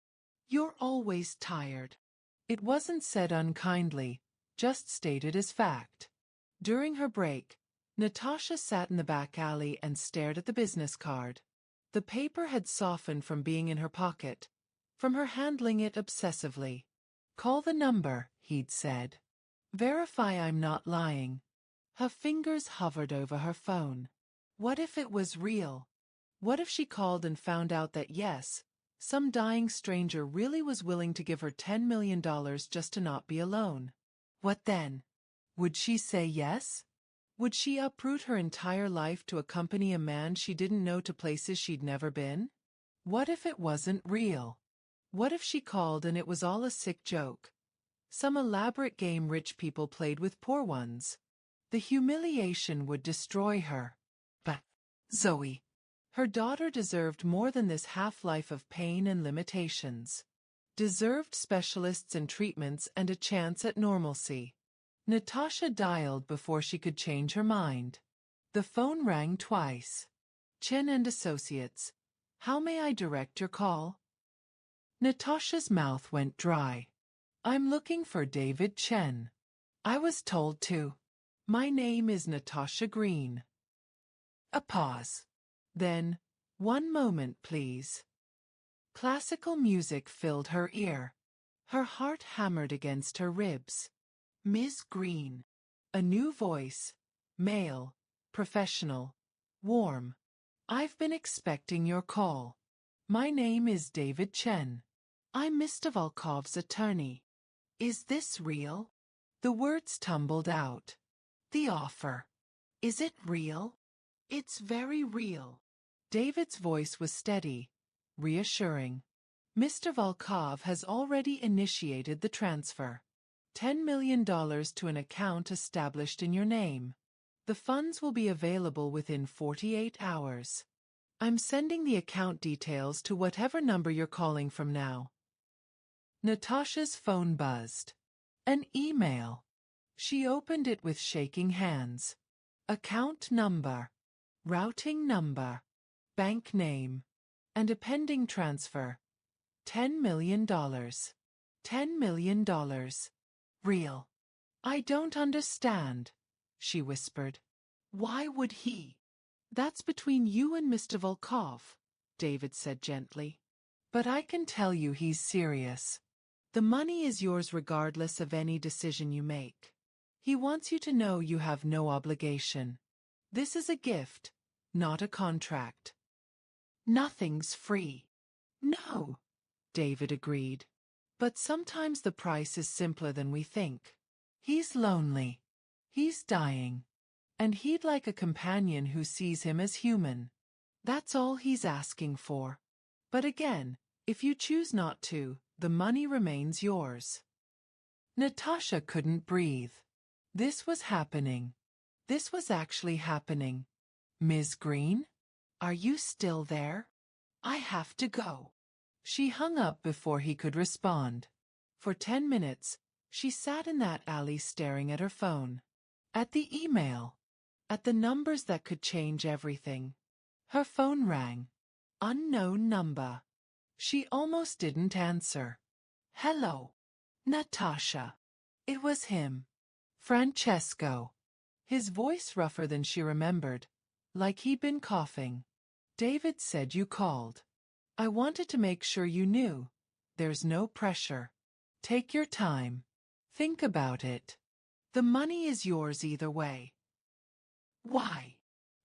"You're always tired." It wasn't said unkindly, just stated as fact. During her break, Natasha sat in the back alley and stared at the business card. The paper had softened from being in her pocket, from her handling it obsessively. "Call the number," he'd said. "Verify I'm not lying." Her fingers hovered over her phone. What if it was real? What if she called and found out that yes, some dying stranger really was willing to give her $10 million just to not be alone? What then? Would she say yes? Would she uproot her entire life to accompany a man she didn't know to places she'd never been? What if it wasn't real? What if she called and it was all a sick joke? Some elaborate game rich people played with poor ones? The humiliation would destroy her. But Zoe, her daughter deserved more than this half-life of pain and limitations. Deserved specialists and treatments and a chance at normalcy. Natasha dialed before she could change her mind. The phone rang twice. Chen and Associates. How may I direct your call? Natasha's mouth went dry. I'm looking for David Chen. I was told to. My name is Natasha Green. A pause. Then, one moment, please. Classical music filled her ear. Her heart hammered against her ribs. Ms. Green. A new voice. Male. Professional. Warm. I've been expecting your call. My name is David Chen. I'm Mr. Volkov's attorney. Is this real? The words tumbled out. The offer. Is it real? It's very real. David's voice was steady, reassuring. Mr. Volkov has already initiated the transfer. $10 million to an account established in your name. The funds will be available within 48 hours. I'm sending the account details to whatever number you're calling from now. Natasha's phone buzzed. An email. She opened it with shaking hands. Account number. Routing number. Bank name. And a pending transfer. $10 million. $10 million. Real. I don't understand, she whispered. Why would he? That's between you and Mr. Volkov, David said gently. But I can tell you he's serious. The money is yours regardless of any decision you make. He wants you to know you have no obligation. This is a gift, not a contract. Nothing's free. No, David agreed. But sometimes the price is simpler than we think. He's lonely. He's dying. And he'd like a companion who sees him as human. That's all he's asking for. But again, if you choose not to, the money remains yours. Natasha couldn't breathe. This was happening. This was actually happening. Ms. Green? Are you still there? I have to go. She hung up before he could respond. For 10 minutes, she sat in that alley staring at her phone. At the email. At the numbers that could change everything. Her phone rang. Unknown number. She almost didn't answer. Hello. Natasha. It was him. Francesco. His voice rougher than she remembered, like he'd been coughing. David said you called. I wanted to make sure you knew. There's no pressure. Take your time. Think about it. The money is yours either way. Why?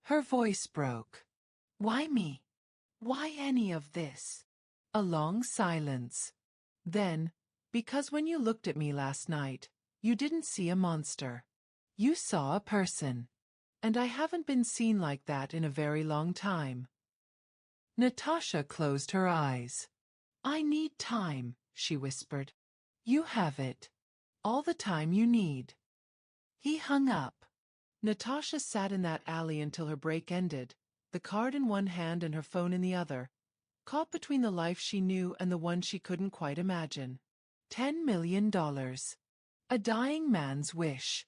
Her voice broke. Why me? Why any of this? A long silence. Then, because when you looked at me last night, you didn't see a monster. You saw a person. And I haven't been seen like that in a very long time. Natasha closed her eyes. I need time, she whispered. You have it. All the time you need. He hung up. Natasha sat in that alley until her break ended, the card in one hand and her phone in the other, caught between the life she knew and the one she couldn't quite imagine. $10 million. A dying man's wish.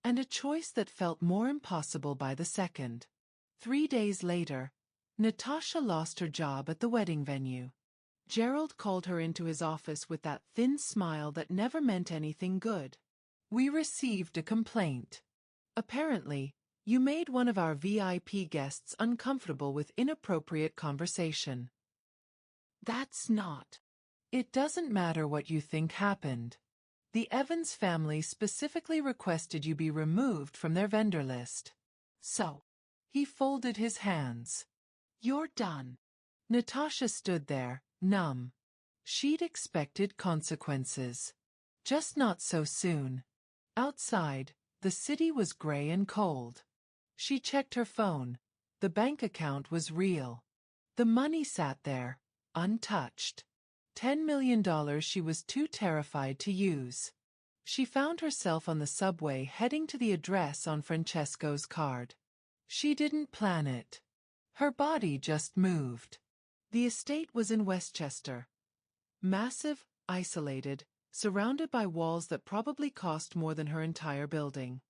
And a choice that felt more impossible by the second. 3 days later, Natasha lost her job at the wedding venue. Gerald called her into his office with that thin smile that never meant anything good. We received a complaint. Apparently, you made one of our VIP guests uncomfortable with inappropriate conversation. That's not. It doesn't matter what you think happened. The Evans family specifically requested you be removed from their vendor list. So, he folded his hands. You're done. Natasha stood there, numb. She'd expected consequences. Just not so soon. Outside, the city was gray and cold. She checked her phone. The bank account was real. The money sat there, untouched. $10 million she was too terrified to use. She found herself on the subway heading to the address on Francesco's card. She didn't plan it. Her body just moved. The estate was in Westchester. Massive, isolated, surrounded by walls that probably cost more than her entire building.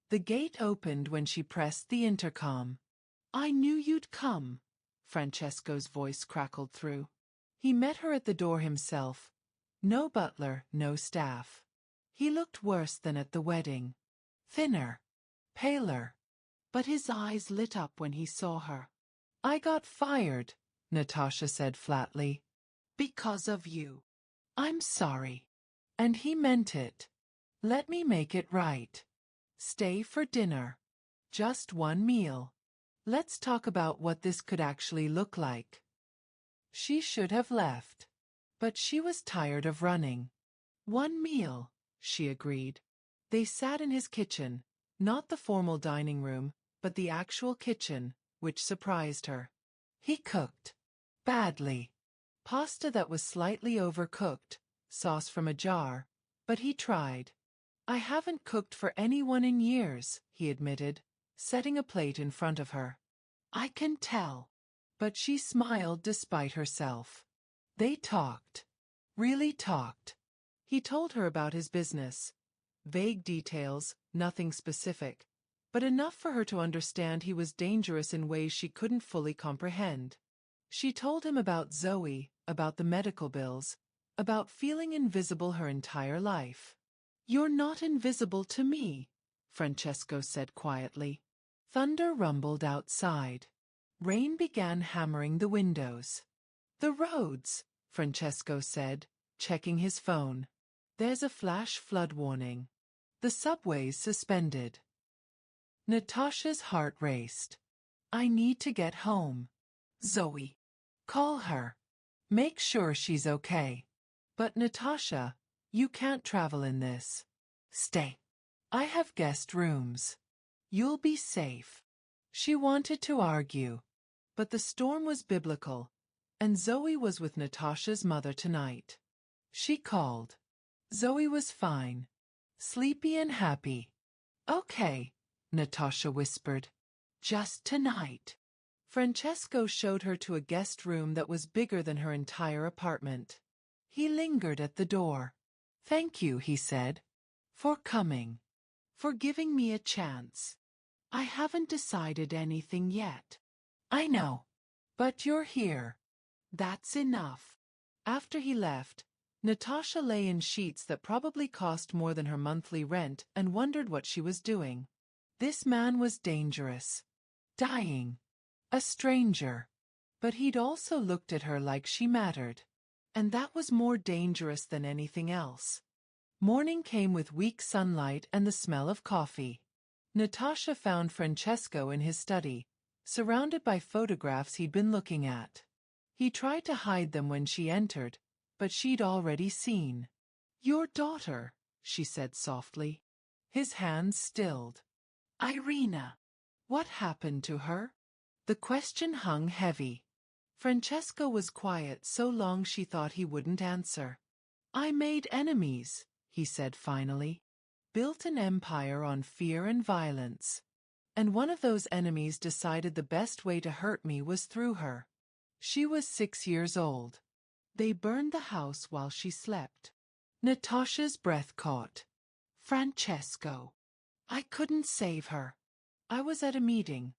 The gate opened when she pressed the intercom. "I knew you'd come," Francesco's voice crackled through. He met her at the door himself. No butler, no staff. He looked worse than at the wedding. Thinner. Paler. But his eyes lit up when he saw her. "I got fired," Natasha said flatly. "Because of you." "I'm sorry." And he meant it. "Let me make it right. Stay for dinner. Just one meal. Let's talk about what this could actually look like." She should have left. But she was tired of running. "One meal," she agreed. They sat in his kitchen, not the formal dining room, but the actual kitchen, which surprised her. He cooked. Badly. Pasta that was slightly overcooked, sauce from a jar, but he tried. "I haven't cooked for anyone in years," he admitted, setting a plate in front of her. "I can tell." But she smiled despite herself. They talked. Really talked. He told her about his business. Vague details, nothing specific, but enough for her to understand he was dangerous in ways she couldn't fully comprehend. She told him about Zoe, about the medical bills, about feeling invisible her entire life. "You're not invisible to me," Francesco said quietly. Thunder rumbled outside. Rain began hammering the windows. "The roads," Francesco said, checking his phone. "There's a flash flood warning. The subway's suspended." Natasha's heart raced. "I need to get home. Zoe. Call her. Make sure she's okay." "But Natasha, you can't travel in this." "Stay. I have guest rooms. You'll be safe." She wanted to argue. But the storm was biblical, and Zoe was with Natasha's mother tonight. She called. Zoe was fine. Sleepy and happy. "Okay," Natasha whispered. "Just tonight." Francesco showed her to a guest room that was bigger than her entire apartment. He lingered at the door. "Thank you," he said. "For coming. For giving me a chance. I haven't decided anything yet." "I know. But you're here. That's enough." After he left, Natasha lay in sheets that probably cost more than her monthly rent and wondered what she was doing. This man was dangerous. Dying. A stranger. But he'd also looked at her like she mattered. And that was more dangerous than anything else. Morning came with weak sunlight and the smell of coffee. Natasha found Francesco in his study, surrounded by photographs he'd been looking at. He tried to hide them when she entered, but she'd already seen. "Your daughter," she said softly. His hands stilled. "Irina. What happened to her?" The question hung heavy. Francesco was quiet so long she thought he wouldn't answer. "I made enemies," he said finally. "Built an empire on fear and violence. And one of those enemies decided the best way to hurt me was through her. She was 6 years old. They burned the house while she slept." Natasha's breath caught. "Francesco. I couldn't save her. I was at a meeting.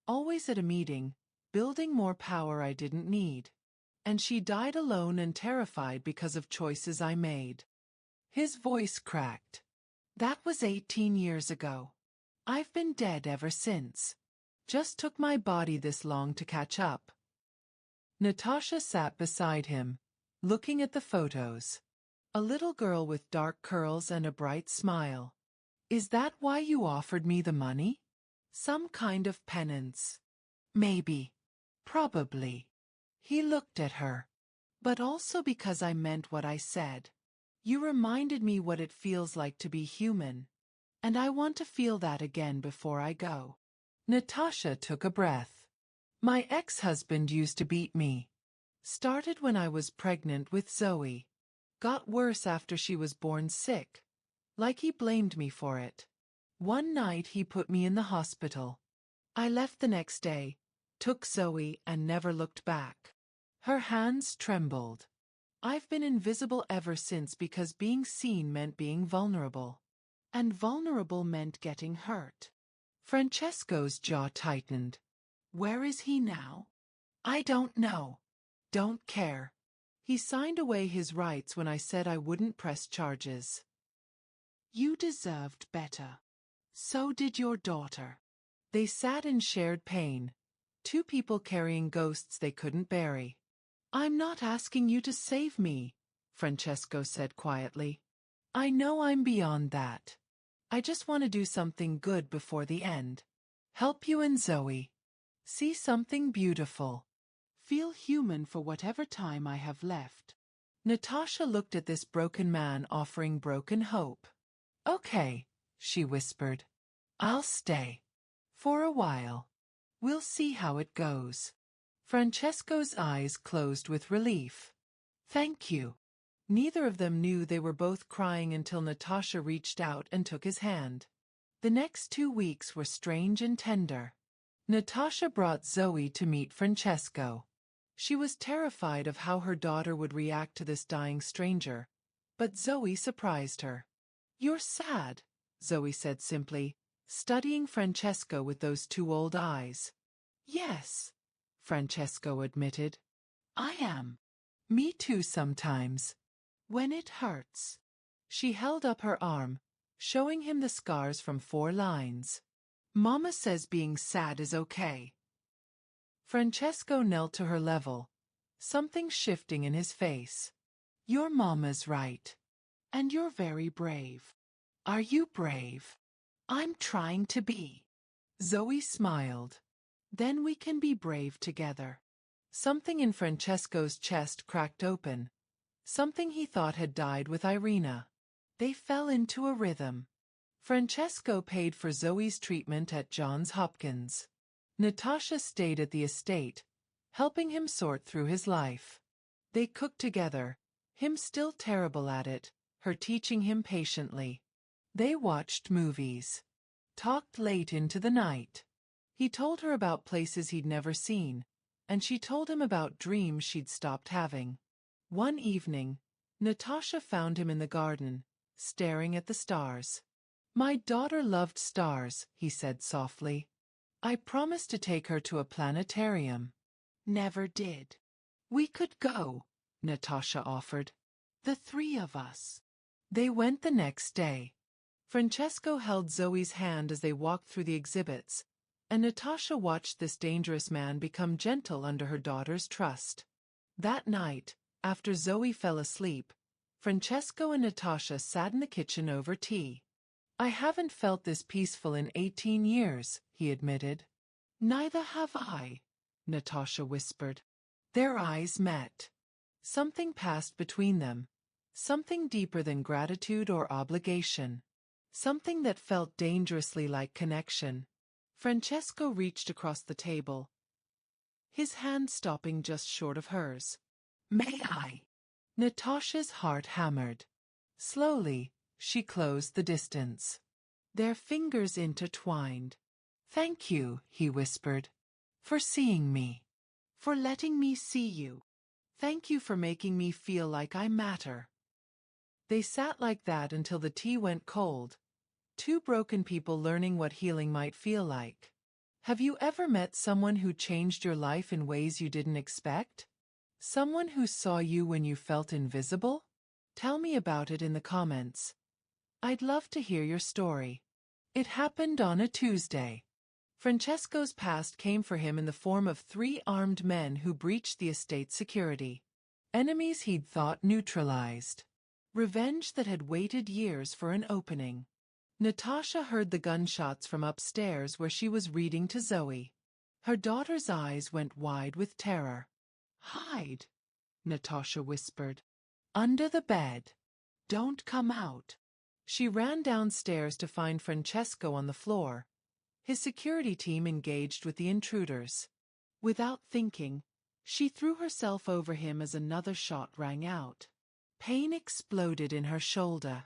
Always at a meeting, building more power I didn't need. And she died alone and terrified because of choices I made." His voice cracked. "That was 18 years ago. I've been dead ever since. Just took my body this long to catch up." Natasha sat beside him, looking at the photos. A little girl with dark curls and a bright smile. "Is that why you offered me the money? Some kind of penance?" "Maybe. Probably." He looked at her. "But also because I meant what I said. You reminded me what it feels like to be human. And I want to feel that again before I go." Natasha took a breath. "My ex-husband used to beat me. Started when I was pregnant with Zoe. Got worse after she was born sick. Like he blamed me for it. One night he put me in the hospital. I left the next day, took Zoe and never looked back. Her hands trembled. I've been invisible ever since because being seen meant being vulnerable. And vulnerable meant getting hurt. Francesco's jaw tightened. Where is he now? I don't know. Don't care. He signed away his rights when I said I wouldn't press charges. You deserved better. So did your daughter. They sat in shared pain, two people carrying ghosts they couldn't bury. I'm not asking you to save me, Francesco said quietly. I know I'm beyond that. I just want to do something good before the end. Help you and Zoe. See something beautiful. Feel human for whatever time I have left. Natasha looked at this broken man offering broken hope. Okay, she whispered. I'll stay. For a while. We'll see how it goes. Francesco's eyes closed with relief. Thank you. Neither of them knew they were both crying until Natasha reached out and took his hand. The next 2 weeks were strange and tender. Natasha brought Zoe to meet Francesco. She was terrified of how her daughter would react to this dying stranger, but Zoe surprised her. You're sad, Zoe said simply, studying Francesco with those two old eyes. Yes, Francesco admitted. I am. Me too sometimes. When it hurts. She held up her arm, showing him the scars from 4 lines. Mama says being sad is okay. Francesco knelt to her level, something shifting in his face. Your mama's right. And you're very brave. Are you brave? I'm trying to be. Zoe smiled. Then we can be brave together. Something in Francesco's chest cracked open. Something he thought had died with Irina. They fell into a rhythm. Francesco paid for Zoe's treatment at Johns Hopkins. Natasha stayed at the estate, helping him sort through his life. They cooked together, him still terrible at it, her teaching him patiently. They watched movies. Talked late into the night. He told her about places he'd never seen, and she told him about dreams she'd stopped having. One evening, Natasha found him in the garden, staring at the stars. My daughter loved stars, he said softly. I promised to take her to a planetarium. Never did. We could go, Natasha offered. The 3 of us. They went the next day. Francesco held Zoe's hand as they walked through the exhibits, and Natasha watched this dangerous man become gentle under her daughter's trust. That night, after Zoe fell asleep, Francesco and Natasha sat in the kitchen over tea. I haven't felt this peaceful in 18 years, he admitted. Neither have I, Natasha whispered. Their eyes met. Something passed between them, something deeper than gratitude or obligation. Something that felt dangerously like connection. Francesco reached across the table, his hand stopping just short of hers. May I? Natasha's heart hammered. Slowly, she closed the distance. Their fingers intertwined. Thank you, he whispered. For seeing me. For letting me see you. Thank you for making me feel like I matter. They sat like that until the tea went cold. 2 broken people learning what healing might feel like. Have you ever met someone who changed your life in ways you didn't expect? Someone who saw you when you felt invisible? Tell me about it in the comments. I'd love to hear your story. It happened on a Tuesday. Francesco's past came for him in the form of 3 armed men who breached the estate's security. Enemies he'd thought neutralized. Revenge that had waited years for an opening. Natasha heard the gunshots from upstairs where she was reading to Zoe. Her daughter's eyes went wide with terror. Hide, Natasha whispered. Under the bed. Don't come out. She ran downstairs to find Francesco on the floor, his security team engaged with the intruders. Without thinking, she threw herself over him as another shot rang out. Pain exploded in her shoulder.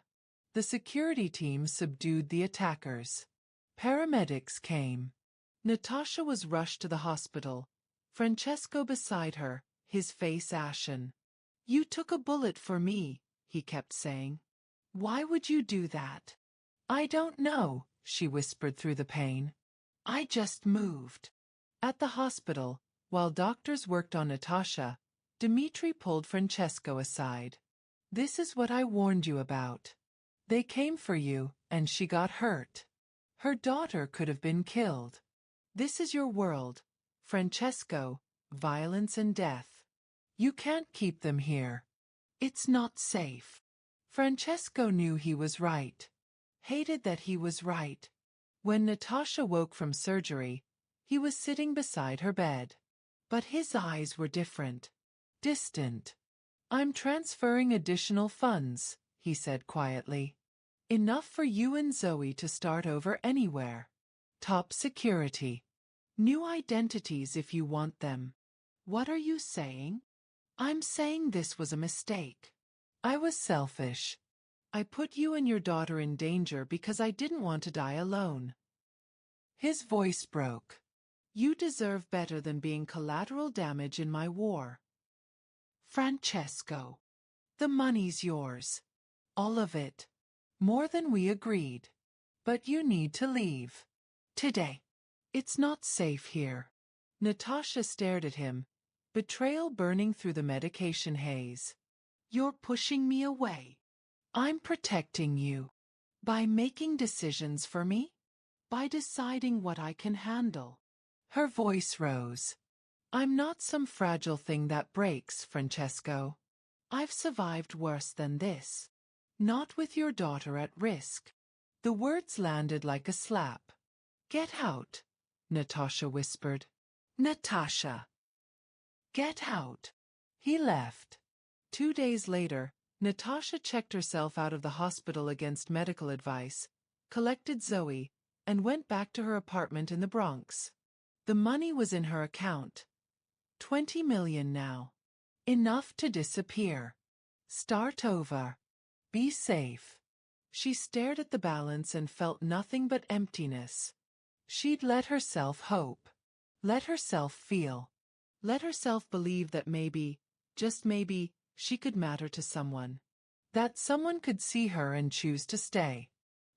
The security team subdued the attackers. Paramedics came. Natasha was rushed to the hospital, Francesco beside her, his face ashen. "You took a bullet for me," he kept saying. "Why would you do that?" "I don't know," she whispered through the pain. "I just moved." At the hospital, while doctors worked on Natasha, Dmitri pulled Francesco aside. "This is what I warned you about. They came for you, and she got hurt. Her daughter could have been killed. This is your world, Francesco, violence and death. You can't keep them here. It's not safe." Francesco knew he was right. Hated that he was right. When Natasha woke from surgery, he was sitting beside her bed. But his eyes were different. Distant. "I'm transferring additional funds," he said quietly. "Enough for you and Zoe to start over anywhere. Top security. New identities if you want them." "What are you saying?" "I'm saying this was a mistake. I was selfish. I put you and your daughter in danger because I didn't want to die alone." His voice broke. "You deserve better than being collateral damage in my war." "Francesco, the money's yours. All of it. More than we agreed. But you need to leave. Today. It's not safe here." Natasha stared at him, betrayal burning through the medication haze. "You're pushing me away. I'm protecting you. By making decisions for me? By deciding what I can handle." Her voice rose. "I'm not some fragile thing that breaks, Francesco. I've survived worse than this. Not with your daughter at risk." The words landed like a slap. "Get out," Natasha whispered. "Natasha. Get out." He left. 2 days later, Natasha checked herself out of the hospital against medical advice, collected Zoe, and went back to her apartment in the Bronx. The money was in her account. 20 million now. Enough to disappear. Start over. Be safe. She stared at the balance and felt nothing but emptiness. She'd let herself hope. Let herself feel. Let herself believe that maybe, just maybe, she could matter to someone. That someone could see her and choose to stay.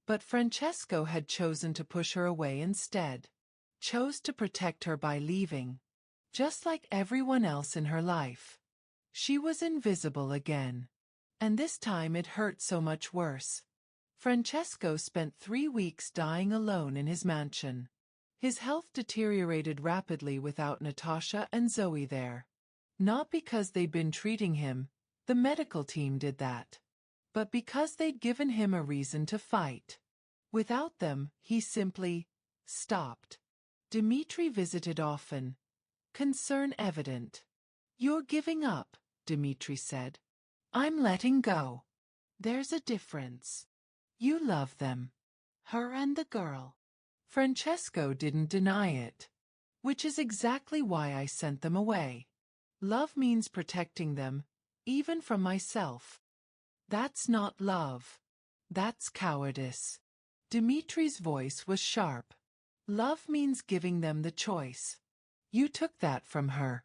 But Francesco had chosen to push her away instead. Chose to protect her by leaving. Just like everyone else in her life. She was invisible again. And this time it hurt so much worse. Francesco spent 3 weeks dying alone in his mansion. His health deteriorated rapidly without Natasha and Zoe there. Not because they'd been treating him, the medical team did that. But because they'd given him a reason to fight. Without them, he simply stopped. Dmitri visited often. Concern evident. "You're giving up," Dmitri said. "I'm letting go. There's a difference. You love them. Her and the girl." Francesco didn't deny it. "Which is exactly why I sent them away. Love means protecting them, even from myself." "That's not love. That's cowardice." Dimitri's voice was sharp. "Love means giving them the choice. You took that from her.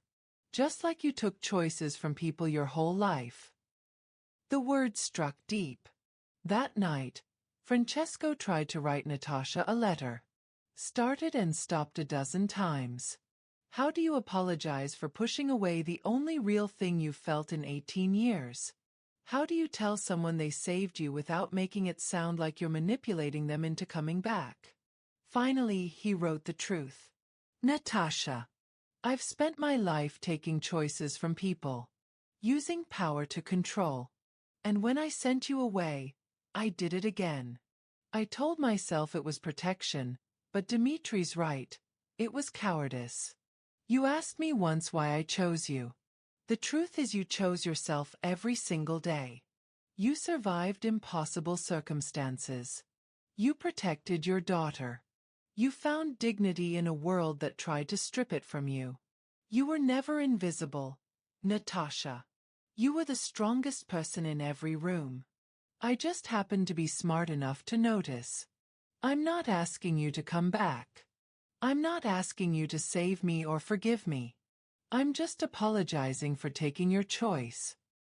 Just like you took choices from people your whole life." The words struck deep. That night, Francesco tried to write Natasha a letter. Started and stopped a dozen times. How do you apologize for pushing away the only real thing you've felt in 18 years? How do you tell someone they saved you without making it sound like you're manipulating them into coming back? Finally, he wrote the truth. "Natasha, I've spent my life taking choices from people, using power to control. And when I sent you away, I did it again. I told myself it was protection, but Dimitri's right. It was cowardice. You asked me once why I chose you. The truth is you chose yourself every single day. You survived impossible circumstances. You protected your daughter. You found dignity in a world that tried to strip it from you. You were never invisible, Natasha. You were the strongest person in every room. I just happened to be smart enough to notice. I'm not asking you to come back. I'm not asking you to save me or forgive me. I'm just apologizing for taking your choice.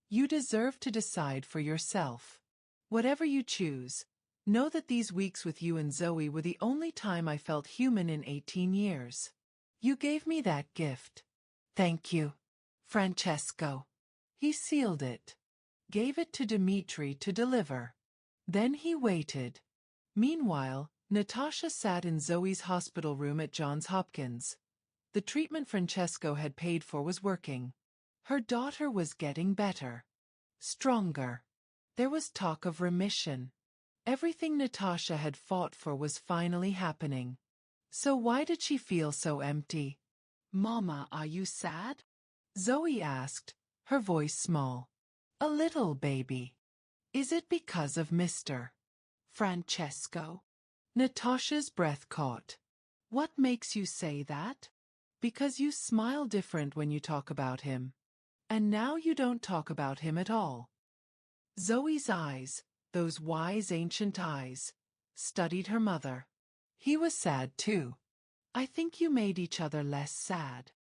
You deserve to decide for yourself. Whatever you choose, know that these weeks with you and Zoe were the only time I felt human in 18 years. You gave me that gift. Thank you, Francesco. He sealed it. Gave it to Dimitri to deliver. Then he waited. Meanwhile, Natasha sat in Zoe's hospital room at Johns Hopkins. The treatment Francesco had paid for was working. Her daughter was getting better. Stronger. There was talk of remission. Everything Natasha had fought for was finally happening. So why did she feel so empty? Mama, are you sad? Zoe asked, her voice small. A little, baby. Is it because of Mr. Francesco? Natasha's breath caught. What makes you say that? Because you smile different when you talk about him. And now you don't talk about him at all. Zoe's eyes, those wise ancient eyes, studied her mother. He was sad too. I think you made each other less sad.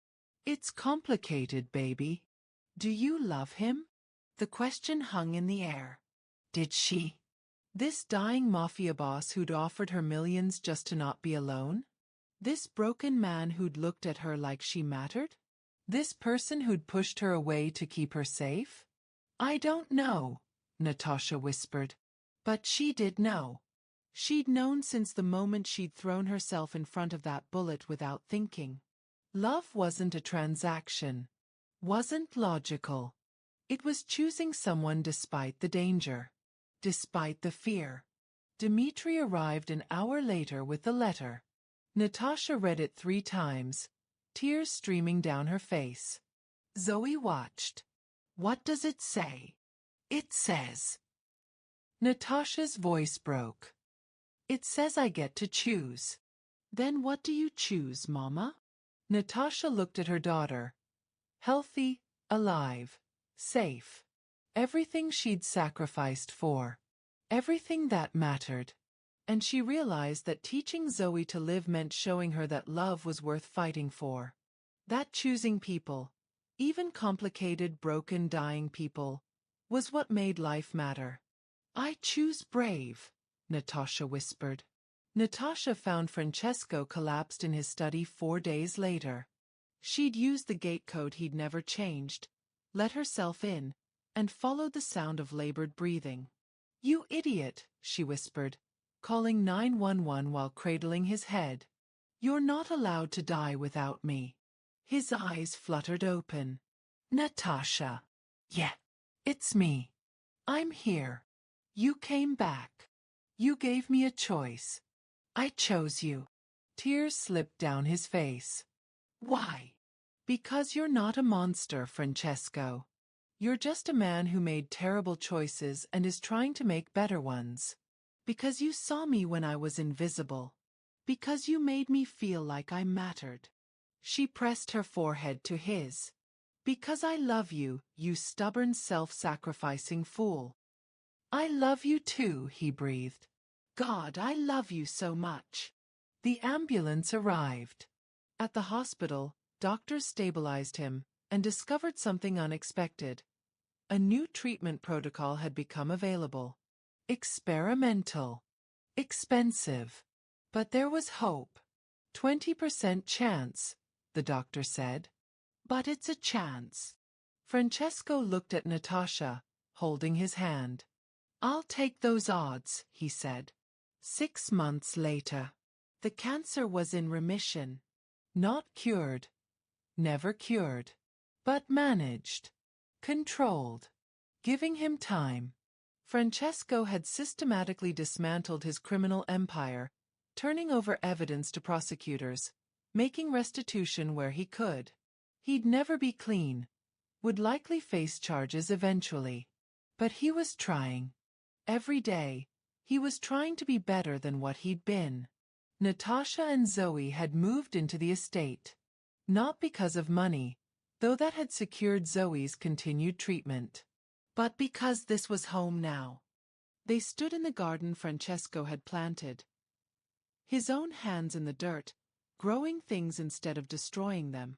It's complicated, baby. Do you love him? The question hung in the air. Did she? This dying mafia boss who'd offered her millions just to not be alone? This broken man who'd looked at her like she mattered? This person who'd pushed her away to keep her safe? I don't know, Natasha whispered. But she did know. She'd known since the moment she'd thrown herself in front of that bullet without thinking. Love wasn't a transaction. Wasn't logical. It was choosing someone despite the danger. Despite the fear. Dimitri arrived an hour later with the letter. Natasha read it 3 times, tears streaming down her face. Zoe watched. What does it say? It says. Natasha's voice broke. It says I get to choose. Then what do you choose, Mama? Natasha looked at her daughter. Healthy, alive, safe. Everything she'd sacrificed for. Everything that mattered. And she realized that teaching Zoe to live meant showing her that love was worth fighting for. That choosing people, even complicated, broken, dying people, was what made life matter. I choose brave, Natasha whispered. Natasha found Francesco collapsed in his study 4 days later. She'd used the gate code he'd never changed, let herself in, and followed the sound of labored breathing. You idiot, she whispered, calling 911 while cradling his head. You're not allowed to die without me. His eyes fluttered open. Natasha. Yeah. It's me. I'm here. You came back. You gave me a choice. I chose you. Tears slipped down his face. Why? Because you're not a monster, Francesco. You're just a man who made terrible choices and is trying to make better ones. Because you saw me when I was invisible. Because you made me feel like I mattered. She pressed her forehead to his. Because I love you, you stubborn self-sacrificing fool. I love you too, he breathed. God, I love you so much. The ambulance arrived. At the hospital, doctors stabilized him and discovered something unexpected. A new treatment protocol had become available. Experimental. Expensive. But there was hope. 20% chance, the doctor said. But it's a chance. Francesco looked at Natasha, holding his hand. I'll take those odds, he said. 6 months later. The cancer was in remission. Not cured. Never cured. But managed. Controlled. Giving him time. Francesco had systematically dismantled his criminal empire, turning over evidence to prosecutors, making restitution where he could. He'd never be clean. Would likely face charges eventually. But he was trying. Every day, he was trying to be better than what he'd been. Natasha and Zoe had moved into the estate. Not because of money, though that had secured Zoe's continued treatment. But because this was home now. They stood in the garden Francesco had planted. His own hands in the dirt, growing things instead of destroying them.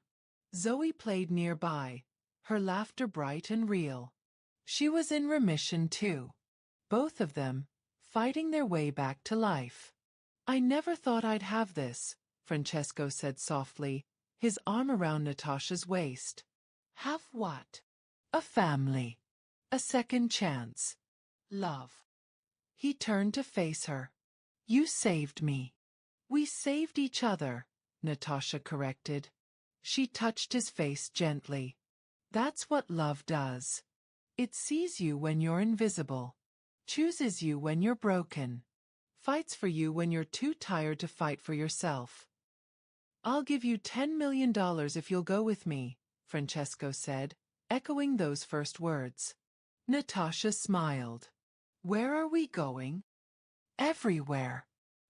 Zoe played nearby, her laughter bright and real. She was in remission too. Both of them, fighting their way back to life. I never thought I'd have this, Francesco said softly, his arm around Natasha's waist. Have what? A family. A second chance. Love. He turned to face her. You saved me. We saved each other, Natasha corrected. She touched his face gently. That's what love does. It sees you when you're invisible. Chooses you when you're broken. Fights for you when you're too tired to fight for yourself. I'll give you $10 million if you'll go with me, Francesco said, echoing those first words. Natasha smiled. Where are we going? Everywhere.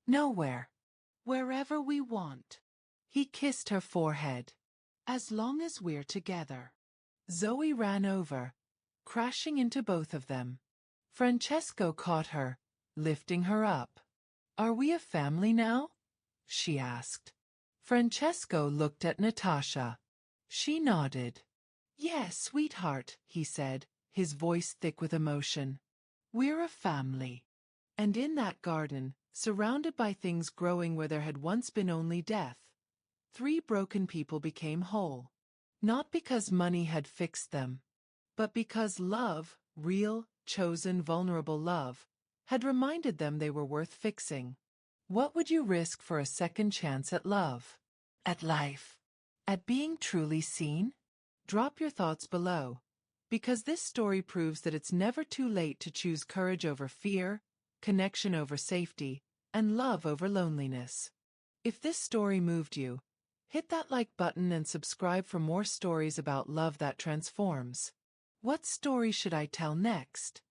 Nowhere. Wherever we want. He kissed her forehead. As long as we're together. Zoe ran over, crashing into both of them. Francesco caught her, lifting her up. Are we a family now? She asked. Francesco looked at Natasha. She nodded. Yes, sweetheart, he said, his voice thick with emotion. We're a family. And in that garden, surrounded by things growing where there had once been only death, 3 broken people became whole. Not because money had fixed them, but because love, real, chosen, vulnerable love, had reminded them they were worth fixing. What would you risk for a second chance at love? At life? At being truly seen? Drop your thoughts below, because this story proves that it's never too late to choose courage over fear, connection over safety, and love over loneliness. If this story moved you, hit that like button and subscribe for more stories about love that transforms. What story should I tell next?